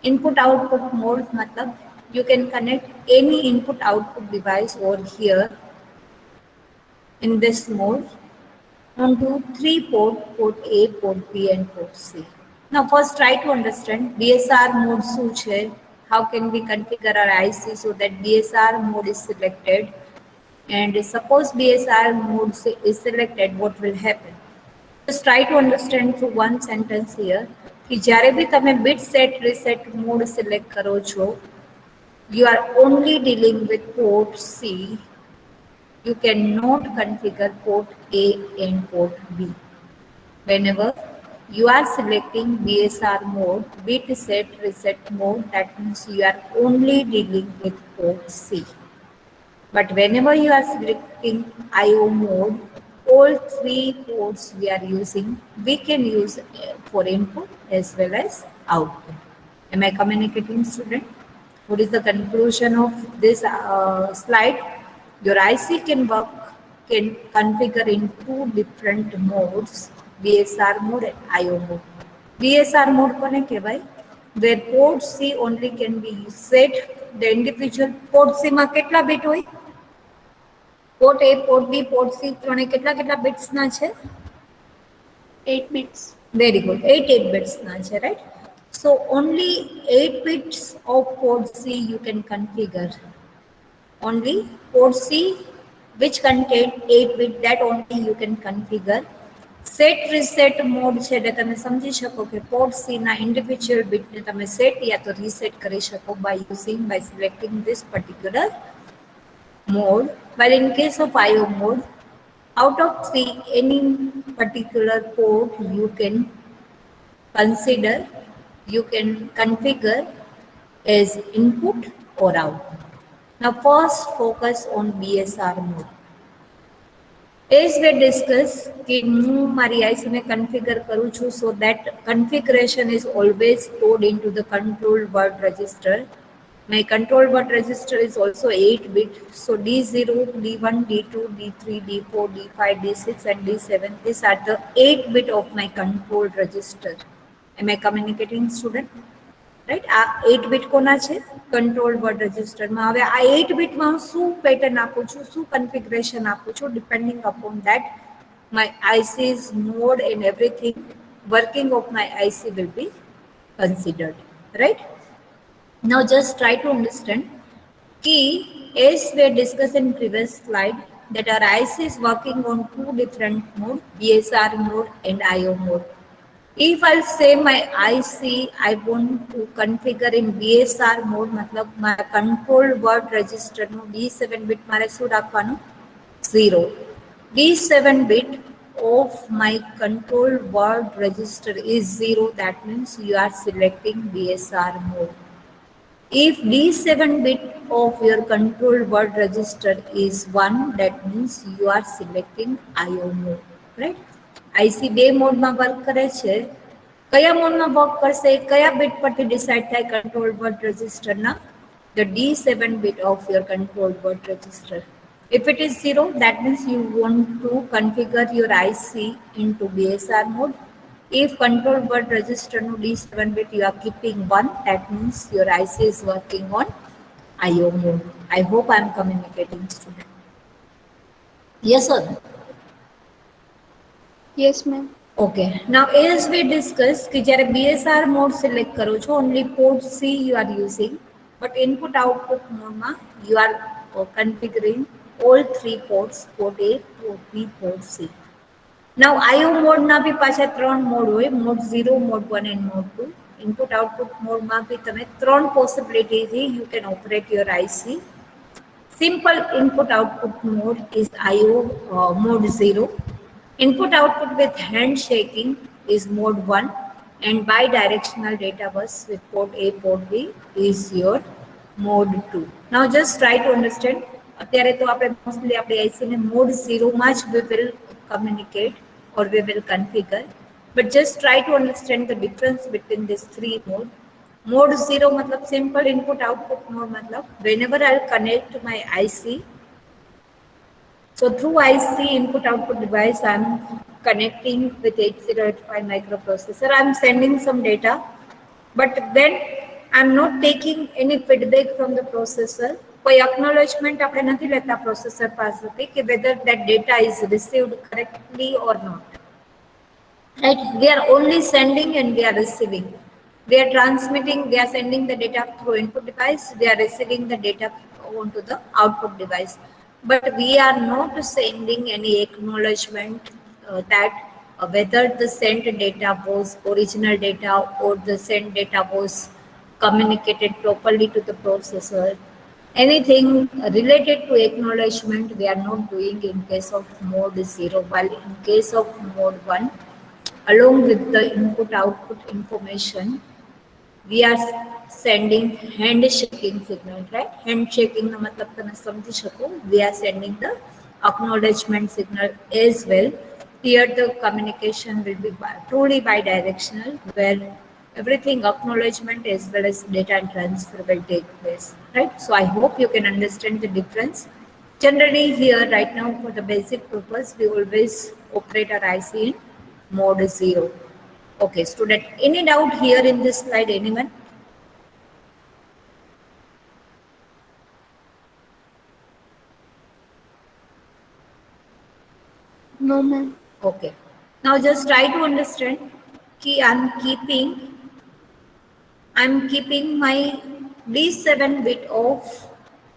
Input output mode matlab you can connect any input output device over here in this mode onto three port A, port B and port C. Now first try to understand BSR mode શું છે, how can we configure our IC so that BSR mode is selected, and suppose BSR mode is selected, what will happen? Just try to understand through one sentence here कि જ્યારે બી તમે bit set reset mode select કરો છો, you are only dealing with port C. You cannot configure port A and port B. Whenever you are selecting BSR mode, bit set reset mode, that means you are only dealing with port C. But whenever you are selecting IO mode, all three ports we are using, we can use for input as well as output. Am I communicating, student? What is the conclusion of this slide? Your IC can configure in two different modes, BSR mode and IO mode. BSR mode કોને કહેવાય? Where port C only can be set, the individual port C માં કેટલા bit હોય? Port A, port B, port C ત્રણે કેટલા bits ના છે? 8 bits. Very good. 8 bits na છે, right? So only 8 bits of port C you can configure. Only port C which contain 8 bit, that only you can configure. Set reset mode છે એટલે તમે સમજી શકો કે port C ના individual bit ને તમે set યા તો reset કરી શકો by selecting this particular mode. While in case of IO mode, out of three, any particular port you can consider, you can configure as input or output. Now first focus on BSR mode. As we discussed, कि હું મારી IC ને configure કરું છું, so that configuration is always stored into the control word register. My control word register is also 8 bit, so D0, D1, D2, D3, D4, D5, D6 and D7, these are the 8 bit of my control register. Am I communicating, student? Right? આ 8 bit કોના છે? control word register માં. હવે આ 8 bit માં શું pattern આપું છું, શું configuration આપું છું, depending upon that my IC's mode and everything working of my IC will be considered, right? Now just try to understand key as we discussed in previous slide that our IC is working on two different mode, BSR mode and IO mode. If I'll say my IC, I want to configure in BSR mode, मतलब my control word register no D7 bit મારે શું રાખવાનું? 0. D7 bit of my control word register is 0. That means you are selecting BSR mode. If D7 bit of your control word register is 1, that means you are selecting IO mode, right? IC બે મોડમાં work કરે છે. કયા મોડમાં work કરશે? કયા bit પરથી decide થાય કંટ્રોલ વર્ડ રજિસ્ટરના? The D7 bit of your control word register. If it is 0, that means you want to configure your IC into BSR mode. If control word register no D7 bit you are keeping 1, that means your IC is working on IO mode. I hope I am communicating, student. Yes or no? Yes, ma'am. Okay. Now as we discussed कि જ્યારે BSR mode select करो છો, only port C you are using, but input output mode માં you are configuring all three ports, port A, port B, port C. Now IO mode ના બી પાછા ત્રણ mode હોય, mode 0, mode 1 and mode 2. Input output mode માં બી તમે ત્રણ possibility થી you can operate your IC. Simple input output mode is IO mode 0. Input output with handshaking is mode 1 and bidirectional data bus with port A, port B is your mode 2. Now just try to understand. અત્યારે તો આપણે mostly આપણે IC ને mode 0 માં જ we will communicate or we will configure. But just try to understand the difference between these three modes. Mode 0 मतलब simple input output mode मतलब whenever I'll connect my IC, so through IC input output device I'm connecting with 8085 microprocessor, I'm sending some data, but then I'm not taking any feedback from the processor. કોઈ acknowledgement આપણે નથી લેતા processor પાસેથી કે whether that data is received correctly or not. Right? We are only sending and we are receiving. We are transmitting, we are sending the data through input device, we are receiving the data onto the output device. But we are not sending any acknowledgement that whether the sent data was original data or the sent data was communicated properly to the processor. Anything related to acknowledgement we are not doing in case of mode 0, while in case of mode 1, along with the input output information, we are sending handshaking signal, right? Handshaking નો મતલબ તમે સમજી શકો. We are sending the acknowledgement signal as well. Here the communication will be truly bidirectional, where everything acknowledgement as well as data transfer will take place, right? So I hope you can understand the difference. Generally here right now for the basic purpose we always operate our IC in mode 0. Okay, student, any doubt here in this slide, anyone? No, ma'am. Okay. Now just try to understand कि I'm keeping my D7 bit of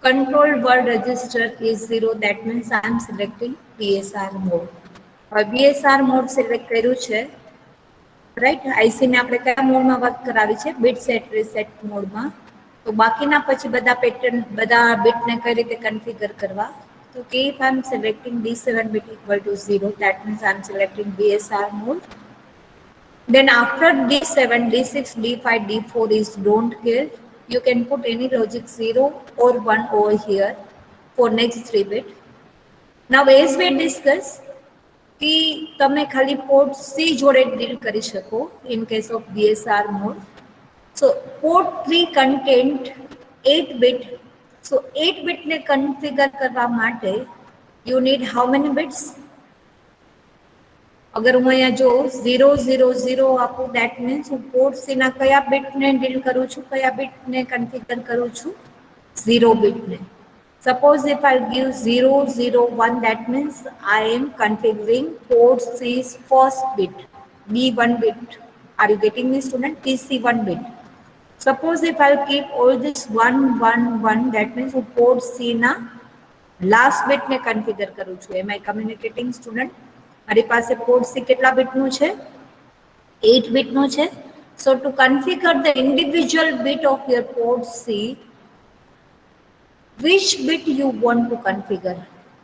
control word register is 0. That means I'm selecting BSR mode. BSR mode select કર્યું છે, right? IC ને આપણે કયા મોડમાં work કરાવી છે? Bit set reset મોડમાં. તો બાકીના પછી બધા પેટર્ન બધા બીટને કઈ રીતે કન્ફિગર કરવા? તો કે if I'm selecting D7 bit equal to 0, that means I'm selecting BSR mode. Then after D7, D6, D5, D4 is don't care. You can put any logic 0 or 1 over here for next 3 bit. Now as we discuss कि તમે ખાલી port C જોડે deal કરી શકો in case of BSR mode. So port 3 content 8 bit. So 8 bit ને configure કરવા માટે you need how many bits? અગર હું અહીંયા જો 000 આપું, that means હું પોર્ટ C ના કયા બીટને ડીલ કરું છું, કયા બીટને કન્ફિગર કરું છું? 0 બીટને. Suppose if I give 001, that means I am configuring port C's first bit, B1 bit. Are you getting me, student? PC1 bit. Suppose if I'll keep all this 1, 1, 1, that means હું port C ના last bit ને configure કરું છું. Am I communicating student? મારી પાસે port C કેટલા bit નું છે? 8 bit નું છે. So to configure the individual bit of your port C, which bit you want to configure?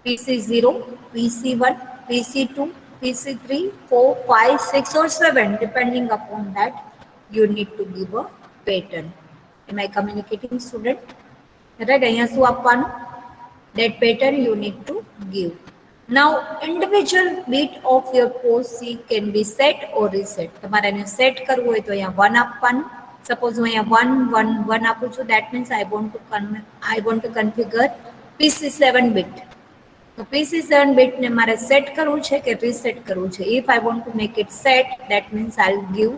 PC0, PC1, PC2, PC3, 4, 5, 6 or 7, depending upon that, you need to give a pattern. Am I communicating student? Right, અહીંયા શું આપવાનું? That pattern you need to give. Now, individual bit of your port C can be set or reset. તમારે એને set કરવું હોય તો અહીંયા 1 આપવાનું. Suppose હું અહીંયા 1, 1, 1 આપું છું, that means I want to configure PC7 bit. તો PC7 bit ને મારે set કરવું છે કે reset કરવું છે? If I want to make it set, that means I'll give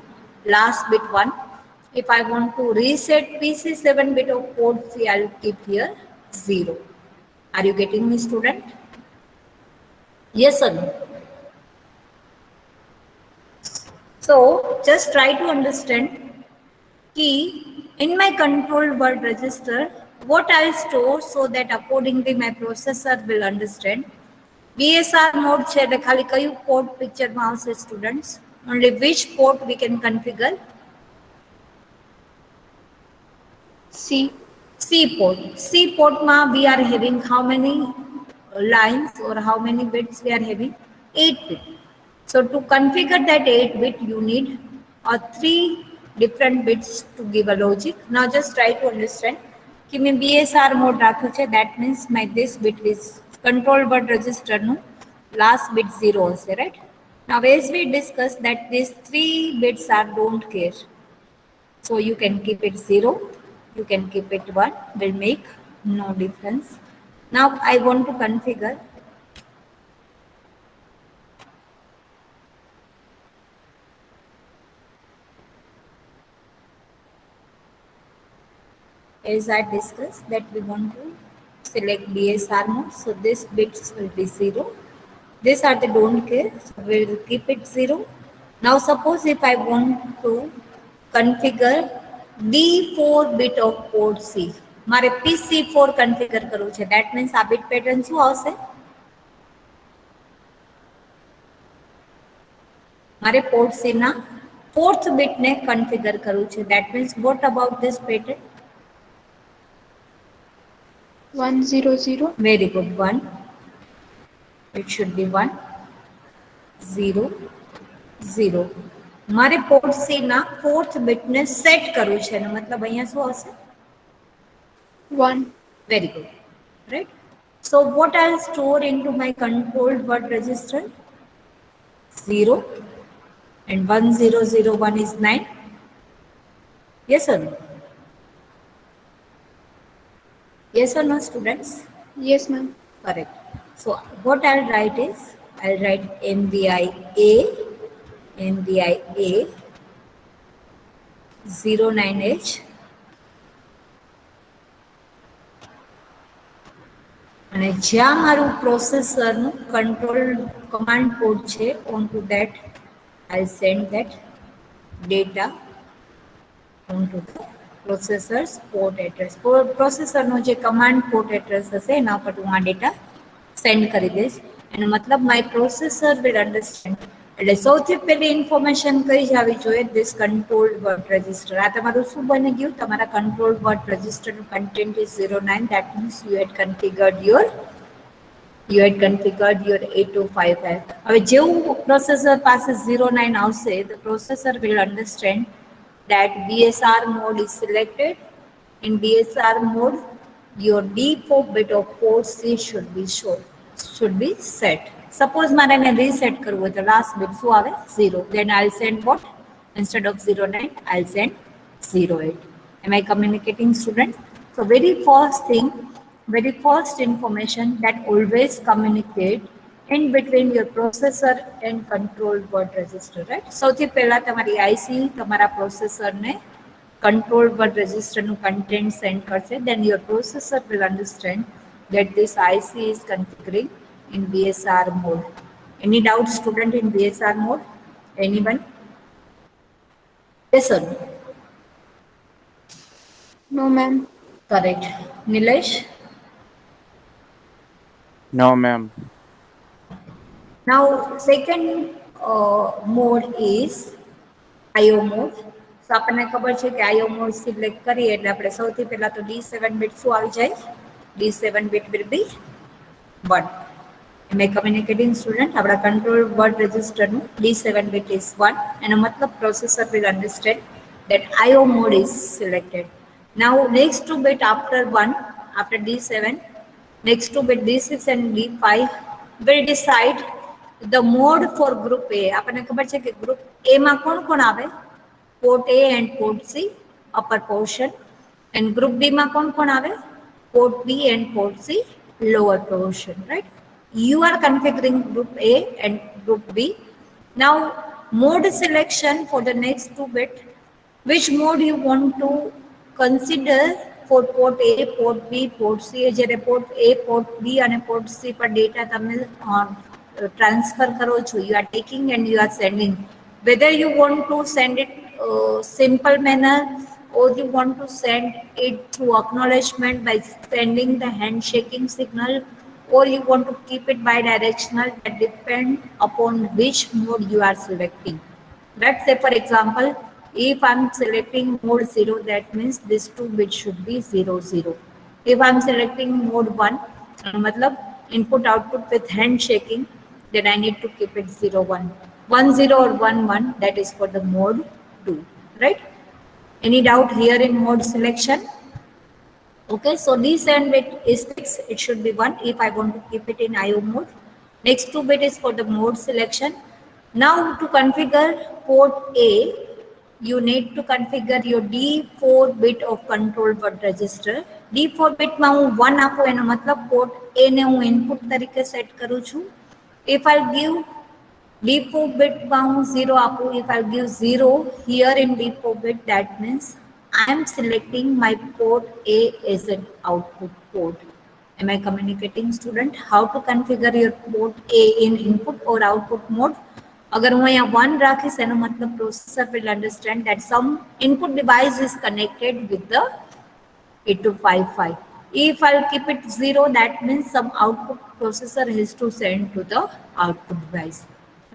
last bit 1. If I want to reset PC7 bit of port C, I'll keep here 0. Are you getting me, student? Yes or no? So just try to understand key in my control word register what I'll store so that accordingly my processor will understand. BSR mode છે એટલે ખાલી કયું port picture માં આવશે students? Only which port we can configure? C port. C port ma we are having how many lines or how many bits we are having? 8 bit. So to configure that 8 bit, you need 3 different bits to give a logic. Now just try to understand. कि मैं BSR mode राख्યું છે, that means my this bit is control word register નું last bit 0 હશે, right? Now as we discussed that these 3 bits are don't care. So you can keep it 0, you can keep it 1, will make no difference. Now I want to configure as I discussed that we want to select BSR mode. So this bits will be 0. These are the don't care. So we will keep it 0. Now suppose if I want to configure D4 bit of port C. મારે PC4 configure કરવું છે. That means આ bit pattern શું આવશે? મારે port C ના 4th bit ને configure કરવું છે. That means what about this pattern? 100. Very good. 1. It should be 1, 0, 0. મારે port C ના 4th bit ને set કરવું છે. એનો મતલબ અહીંયા શું આવશે? 1. Very good. Right? So what I'll store into my controlled word register? 0 and 1001 is 9. Yes or no? Yes or no, students? Yes, ma'am. Correct. So what I'll write is, I'll write MVI A 09H અને જ્યાં મારું પ્રોસેસરનું control command code છે, onto that I'll send that data onto the processor's port address. પ્રોસેસરનો જે command port address હશે એના પર હું આ ડેટા સેન્ડ કરી દઈશ. એનો મતલબ માય પ્રોસેસર વિલ અન્ડરસ્ટેન્ડ. એટલે સૌથી પહેલી ઇન્ફોર્મેશન કઈ જ આવી જોઈએ? This control word register. આ તમારું શું બની ગયું? તમારા કંટ્રોલ વર્ડ રજિસ્ટરનું content is 09. That means you had configured your 8255. હવે જેવું પ્રોસેસર પાસે 09 આવશે, the processor will understand that BSR mode is selected. In BSR mode, your D4 bit of port C should be set. Suppose મારે એને reset કરવું હોય તો last bit શું આવે? 0. Then I'll send what? Instead of 09, I'll send 08. Am I communicating, student? So very first information that always communicate in between your processor and control word register, right? સૌથી પહેલા તમારી IC તમારા પ્રોસેસરને control word register નું content send કરશે. Then your processor will understand that this IC is configuring in BSR mode. Any doubt, student, in BSR mode? Anyone? Yes or no? No, ma'am. Correct. Nilesh? No, ma'am. Now, second mode is IO mode. So આપણને ખબર છે કે IO mode select કરીએ એટલે આપણે સૌથી પહેલા તો D7 bit શું આવી જાય? D7 bit will be 1. Am I communicating student? આપણા control word register નું D7 bit is 1 and a matlab processor will understand that IO mode is selected. Now next two bit after 1, after D7, next two bit D6 and D5 will decide the mode for group A. આપણને ખબર છે કે group A માં કોણ કોણ આવે? Port A and port C, upper portion. And group D માં કોણ કોણ આવે? Port B and port C, lower portion, right? You are configuring group A and group B. Now mode selection for the next two bit, which mode you want to consider for port A, port B, port C. જ્યારે port A, port B અને port C પર data તમે transfer કરો છો, you are taking and you are sending. Whether you want to send it simple manner or you want to send it through acknowledgement by sending the handshaking signal, or you want to keep it bidirectional, that depend upon which mode you are selecting. Let's say for example, if I'm selecting mode 0, that means this two bit should be 0 0. If I'm selecting mode 1, matlab input output with handshaking, then I need to keep it 0 1. 1 0 or 1 1, that is for the mode 2, right? Any doubt here in mode selection? Okay, so D7 bit is fixed, it should be 1 if I want to keep it in IO mode. Next two bit is for the mode selection. Now to configure port A, you need to configure your D4 bit of control word register. D4 bit માં હું 1 આપું એનો મતલબ port A ને હું input તરીકે set કરું છું. If I give D4 bit માં હું 0 આપું, if I give 0 here in D4 bit, that means I am selecting my port A as an output port. Am I communicating student? How to configure your port A in input or output mode? अगर હું અહીંયા 1 રાખીશ એનો મતલબ processor will understand that some input device is connected with the 8255. If I'll keep it 0, that means some output processor has to send to the output device.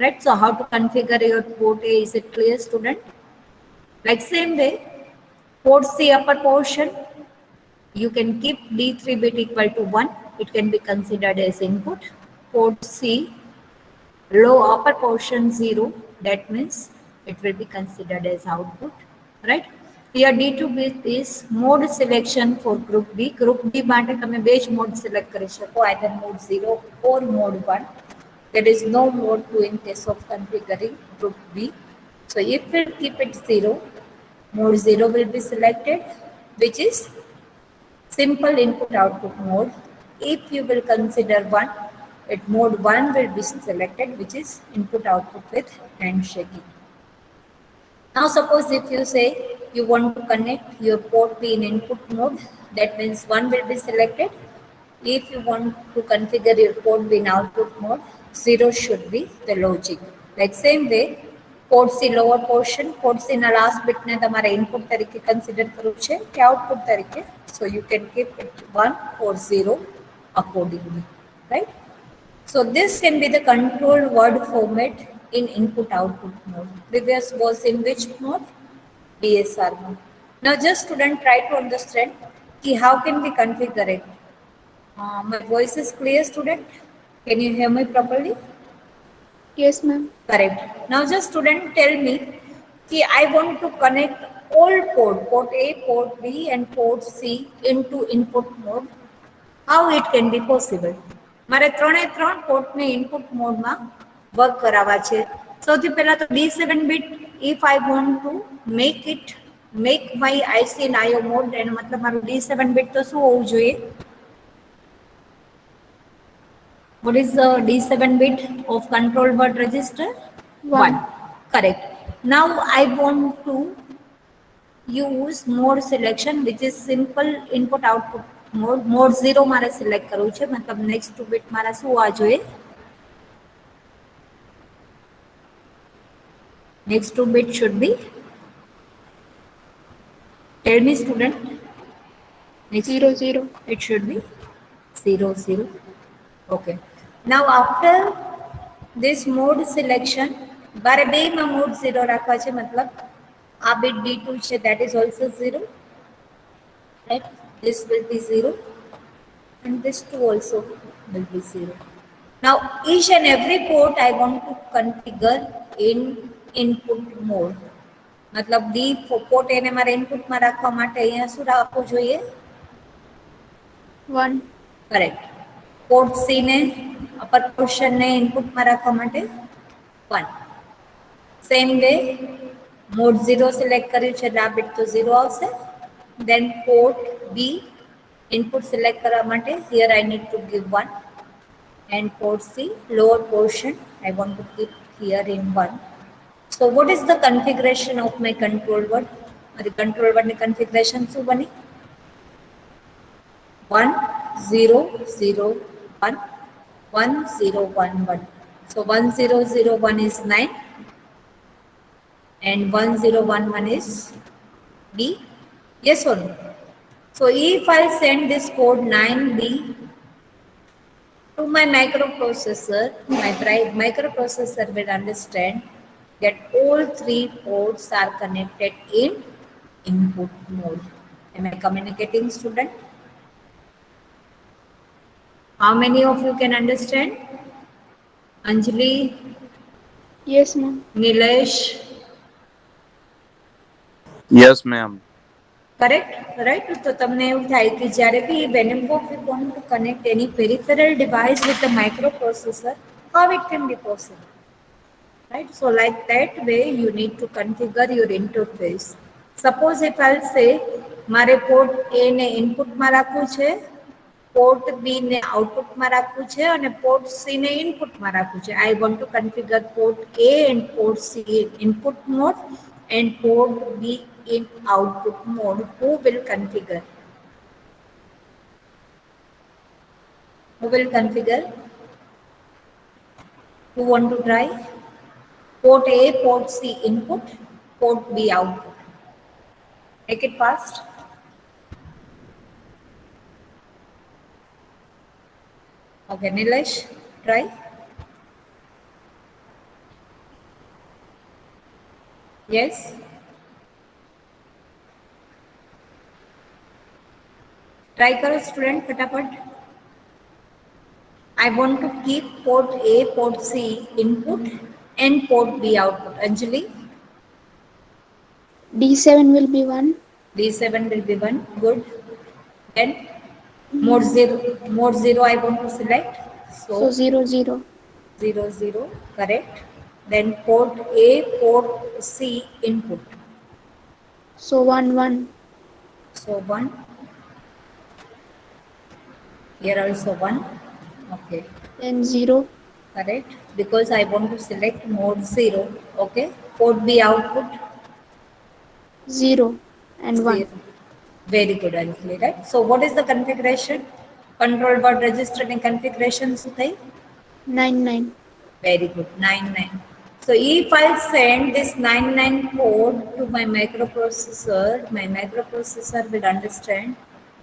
Right? So how to configure your port A? Is it clear, student? Like same way, port C upper portion, you can keep D3 bit equal to 1. It can be considered as input. Port C low upper portion 0, that means it will be considered as output, right? Here D2 bit is mode selection for group B. Group B માટે તમે બે જ mode select કરી શકો, either mode 0 or mode 1. There is no mode 2 in case of configuring group B. So if we keep it 0, mode 0 will be selected, which is simple input output mode. If you will consider 1, at mode 1 will be selected, which is input output with handshaking. Now suppose if you say you want to connect your port B in input mode, that means 1 will be selected. If you want to configure your port B in output mode, 0 should be the logic. Like same way, port C lower portion, port C na last bit ne તમારે input તરીકે consider કરવું છે કે output તરીકે. So you can keep it 1 or 0 accordingly, right? So this can be the control word format in input output mode. Previous was in which mode? DSR mode. Now just student try to understand how can we configure it. My voice is clear, student? Can you hear me properly? Yes, ma'am. Correct. Now just student tell me I want to connect all port A, port B and port C into input mode. How it can be possible? મારે ત્રણે ત્રણ પોર્ટને input મોડમાં work કરાવવા છે. સૌથી પહેલા તો D7 bit, if I want to make my IC in IO mode, એનો મતલબ મારું D7 bit તો શું હોવું જોઈએ? What is the D7 bit of control word register? 1. Correct. Now I want to use mode selection, which is simple input output mode. Mode 0 મારે select કરવું છે, મતલબ next two bit મારા શું હોવા જોઈએ? Next two bit should be, tell me student. Next, 0, 0. it should be 0, 0. Okay. Now after this mode selection, बारे बे में mode 0 रखा है मतलब आ bit D2 છે that is also 0, right? This will be 0 and this 2 also will be 0. Now each and every port I want to configure in input mode. मतलब D port એને મારે ઇનપુટમાં રાખવા માટે અહીંયા શું રાખવું જોઈએ? 1. કરેક્ટ. પોર્ટ સી ને અપર પોર્શન ને ઇનપુટમાં રાખવા માટે 1. સેમ વે મોડ 0 સિલેક્ટ કર્યું છે એટલે આ બીટ તો 0 આવશે. દેન પોર્ટ બી ઇનપુટ સિલેક્ટ કરવા માટે here I need to give 1 and port C lower portion I want to keep here in 1. So what is the configuration of my control word? The control word ની configuration શું બની? 1 0 0 1 1 0 1 1. So 1 0 0 1 is 9 and 1 0 1 1 is B. Yes or no? So if I send this code 9B to my microprocessor, my microprocessor will understand that all 3 ports are connected in input mode. Am I communicating, student? How many of you can understand? Anjali, Yes, ma'am. Nilesh, Yes, ma'am. correct? Right? તો તમને એવું થાય કે જ્યારે બી whenever we want to connect any peripheral device with the microprocessor, how it can be possible? Right? So like that way you need to configure your interface. Suppose if I'll say મારે port A ને ઇનપુટમાં રાખવું છે, port B ને આઉટપુટમાં રાખવું છે અને પોર્ટ C ને ઇનપુટમાં રાખવું છે. I want to configure port A and port C in input mode and port B in output mode. Who will configure? Who will configure? Who want to try? Port A, port C input, port B output. Make it fast. Okay, Nilesh, try. Yes. Try करो student फटाफट. I want to keep port A, port C input and port B output. Anjali, D7 will be 1. D7 will be 1. Good. Then mode 0 I want to select. So So 0, 0. 0 0, correct. Then port A, port C input. So 1, 1. So 1. Here also 1. Okay. Then 0. Correct. Because I want to select mode 0. Okay. Port B output 0 and 1. 0. Very good, Anjali, right? So what is the configuration? Control board register and configuration શું થઈ? 9, 9. Very good, 99. So if I send this 99 code to my microprocessor will understand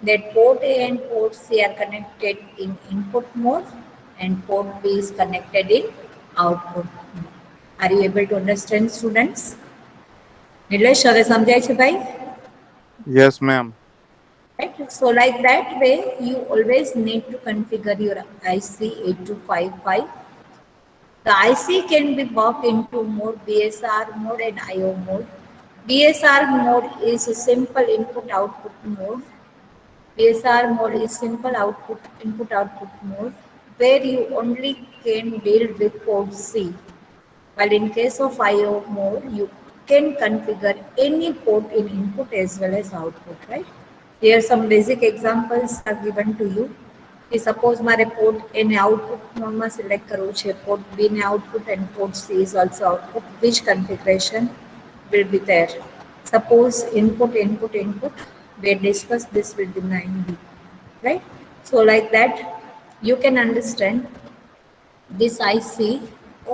that port A and port C are connected in input mode and port B is connected in output mode. Are you able to understand, students? Nilesh, હવે સમજાય છે ભાઈ? Yes, ma'am. Right? So like that way, you always need to configure your IC 8255. The IC can be broken into mode BSR mode and IO mode. BSR mode is a simple input-output mode. BSR mode is simple input-output mode where you only can deal with port C. While in case of IO mode, you can configure any port in input as well as output, right? Here some basic examples are given to you. Suppose મારે port A ને output મોડમાં select કરવું છે, port B ને output and port C is also output. Which configuration will be there? Suppose input. We discussed this will be 9B, right? So like that, you can understand this IC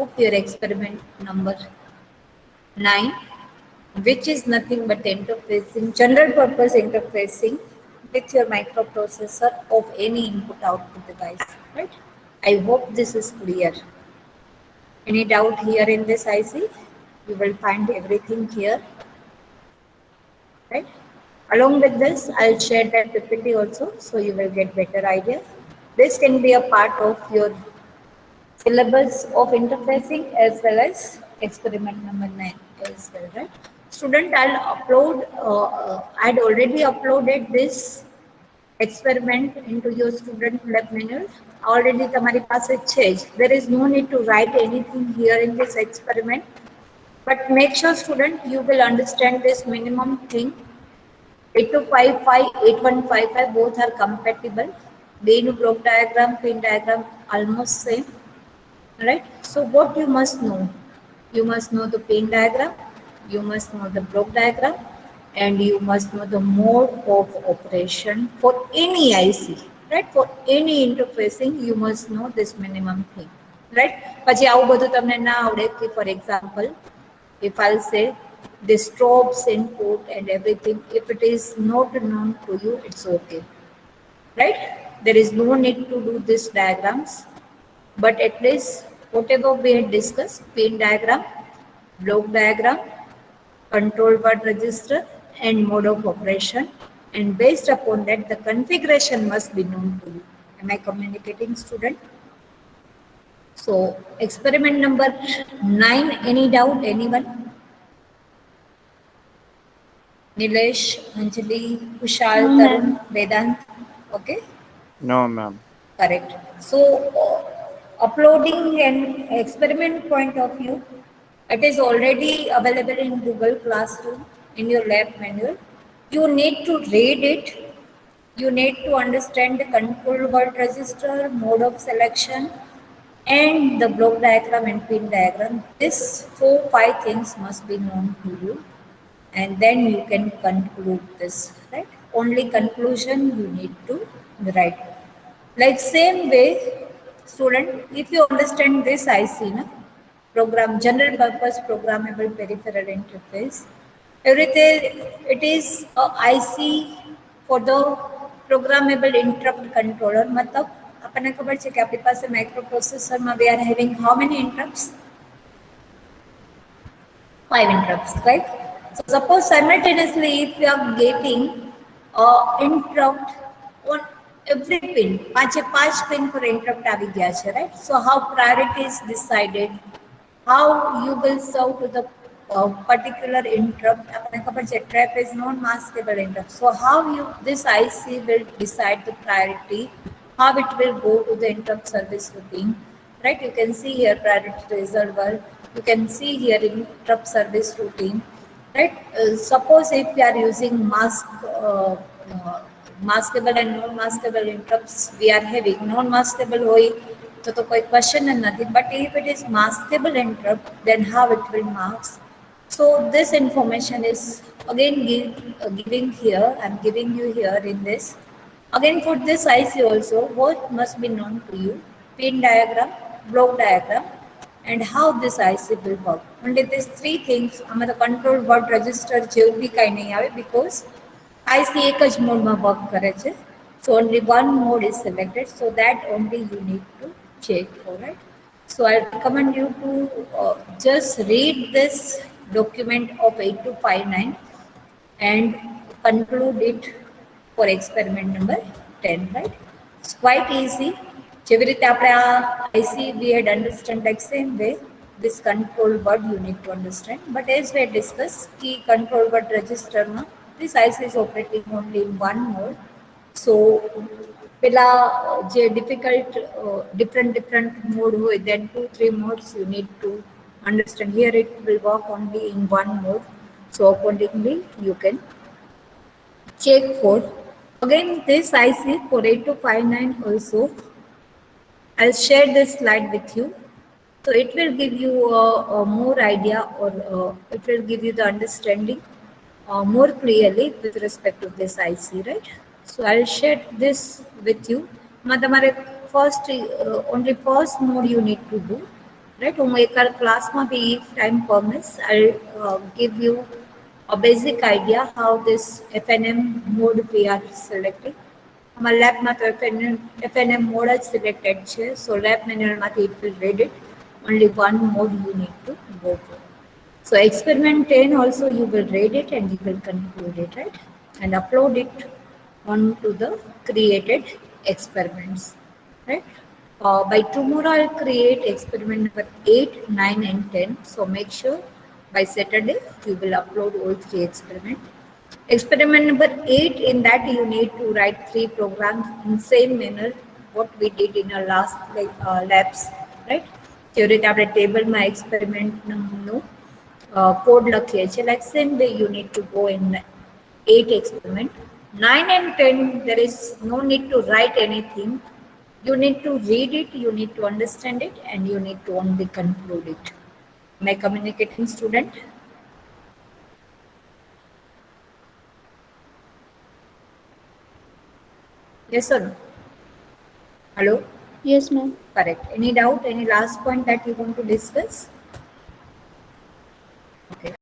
of your experiment number 9, which is nothing but interfacing, general purpose interfacing with your microprocessor of any input output device, right? I hope this is clear. Any doubt here in this IC? You will find everything here, right? Along with this, I'll share that PPT also, so you will get better idea. This can be a part of your syllabus of interfacing as well as experiment number 9 as well, right? Student, I'll upload, I'd already uploaded this experiment into your student lab manual. Already તમારી પાસે છે જ. There is no need to write anything here in this experiment. But make sure student you will understand this minimum thing. 8255, 8155 both are compatible. બેનું block diagram, pin diagram almost same. Right? So what you must know? You must know the pin diagram, you must know the block diagram, and you must know the mode of operation for any IC. Right? For any interfacing, you must know this minimum thing. Right? પછી આવું બધું તમને ના આવડે કે for example, if I'll say the strobes input and everything, if it is not known to you, it's okay. Right? There is no need to do these diagrams. But at least whatever we had discussed, pin diagram, block diagram, control word register, and mode of operation, and based upon that, the configuration must be known to you. Am I communicating, student? So, experiment number 9, any doubt, anyone? Nilesh, Anjali, Kushal, No, Tarun, ma'am. Vedant, okay? No, ma'am. Correct. So, uploading an experiment point of view, it is already available in Google Classroom in your lab manual. You need to read it. You need to understand the control word register, mode of selection, and the block diagram and pin diagram. These 4-5 things must be known to you, and then you can conclude this, right? Only conclusion you need to write. Like same way, student, if you understand this IC, na, program, general purpose programmable peripheral interface, everything, it is a IC for the programmable interrupt controller. मतलब આપણને ખબર છે કે આપણી પાસે માઇક્રોપ્રોસેસરમાં we are having how many interrupts? 5 interrupts, right? So suppose simultaneously if you are getting interrupt on every pin, 5 pin for interrupt આવી ગયા છે, right? So how priority is decided, how you will serve to the particular interrupt. આપણને ખબર છે trap is non-maskable interrupt. So how this IC will decide the priority, how it will go to the interrupt service routine, right? You can see here priority reservoir. You can see here interrupt service routine, right? Suppose if we are using maskable and non-maskable interrupts, we are having non-maskable હોય તો કોઈ question જ નથી. But if it is maskable interrupt, then how it will mask? So this information is again giving here. I'm giving you here in this. Again for this IC also, what must be known to you? Pin diagram, block diagram, and how this IC will work. Only these 3 things. આમાં તો control word register જેવું બી કાંઈ નહીં આવે because IC એક જ મોડમાં work કરે છે. So only one mode is selected, so that only you need to check, alright? So I recommend you to just read this document of 8259 and conclude it for experiment number 10, right? It's quite easy. જેવી રીતે આપણે આ IC we had understand like same way, this control word you need to understand. But as we had discussed, key control word register માં this IC is operating only in one mode. So પેલા જે difficult different mode હોય, then 2-3 modes you need to understand. Here it will work only in one mode. So accordingly you can check for. Again this IC for 8259 also, I'll share this slide with you. So it will give you a more idea, or it will give you the understanding more clearly with respect to this IC, right? So I'll share this with you. તમારે first only first mode you need to do, right? હું એક ક્લાસમાં બી if time permits, I'll give you a basic idea how this FNM mode we are selecting. અમારા લેબમાં તો FNM mode જ selected છે. So lab manual માંથી it will read it. Only one mode you need to go for. So experiment 10 also you will read it and you will conclude it, right? And upload it onto the created experiments, right? By tomorrow I'll create experiment number 8, 9 and 10. So make sure by Saturday you will upload all 3 experiments. Experiment number 8, in that you need to write 3 programs in same manner what we did in our last labs, right? જે રીતે આપણે ટેબલમાં એક્સપેરિમેન્ટનું code લખીએ છીએ, like same way you need to go in 8 experiment. 9 and 10 there is no need to write anything. You need to read it, you need to understand it, and you need to only conclude it. Am I communicating, student? Yes or no? Hello? Yes, ma'am. Correct. Any doubt, any last point that you want to discuss? Okay.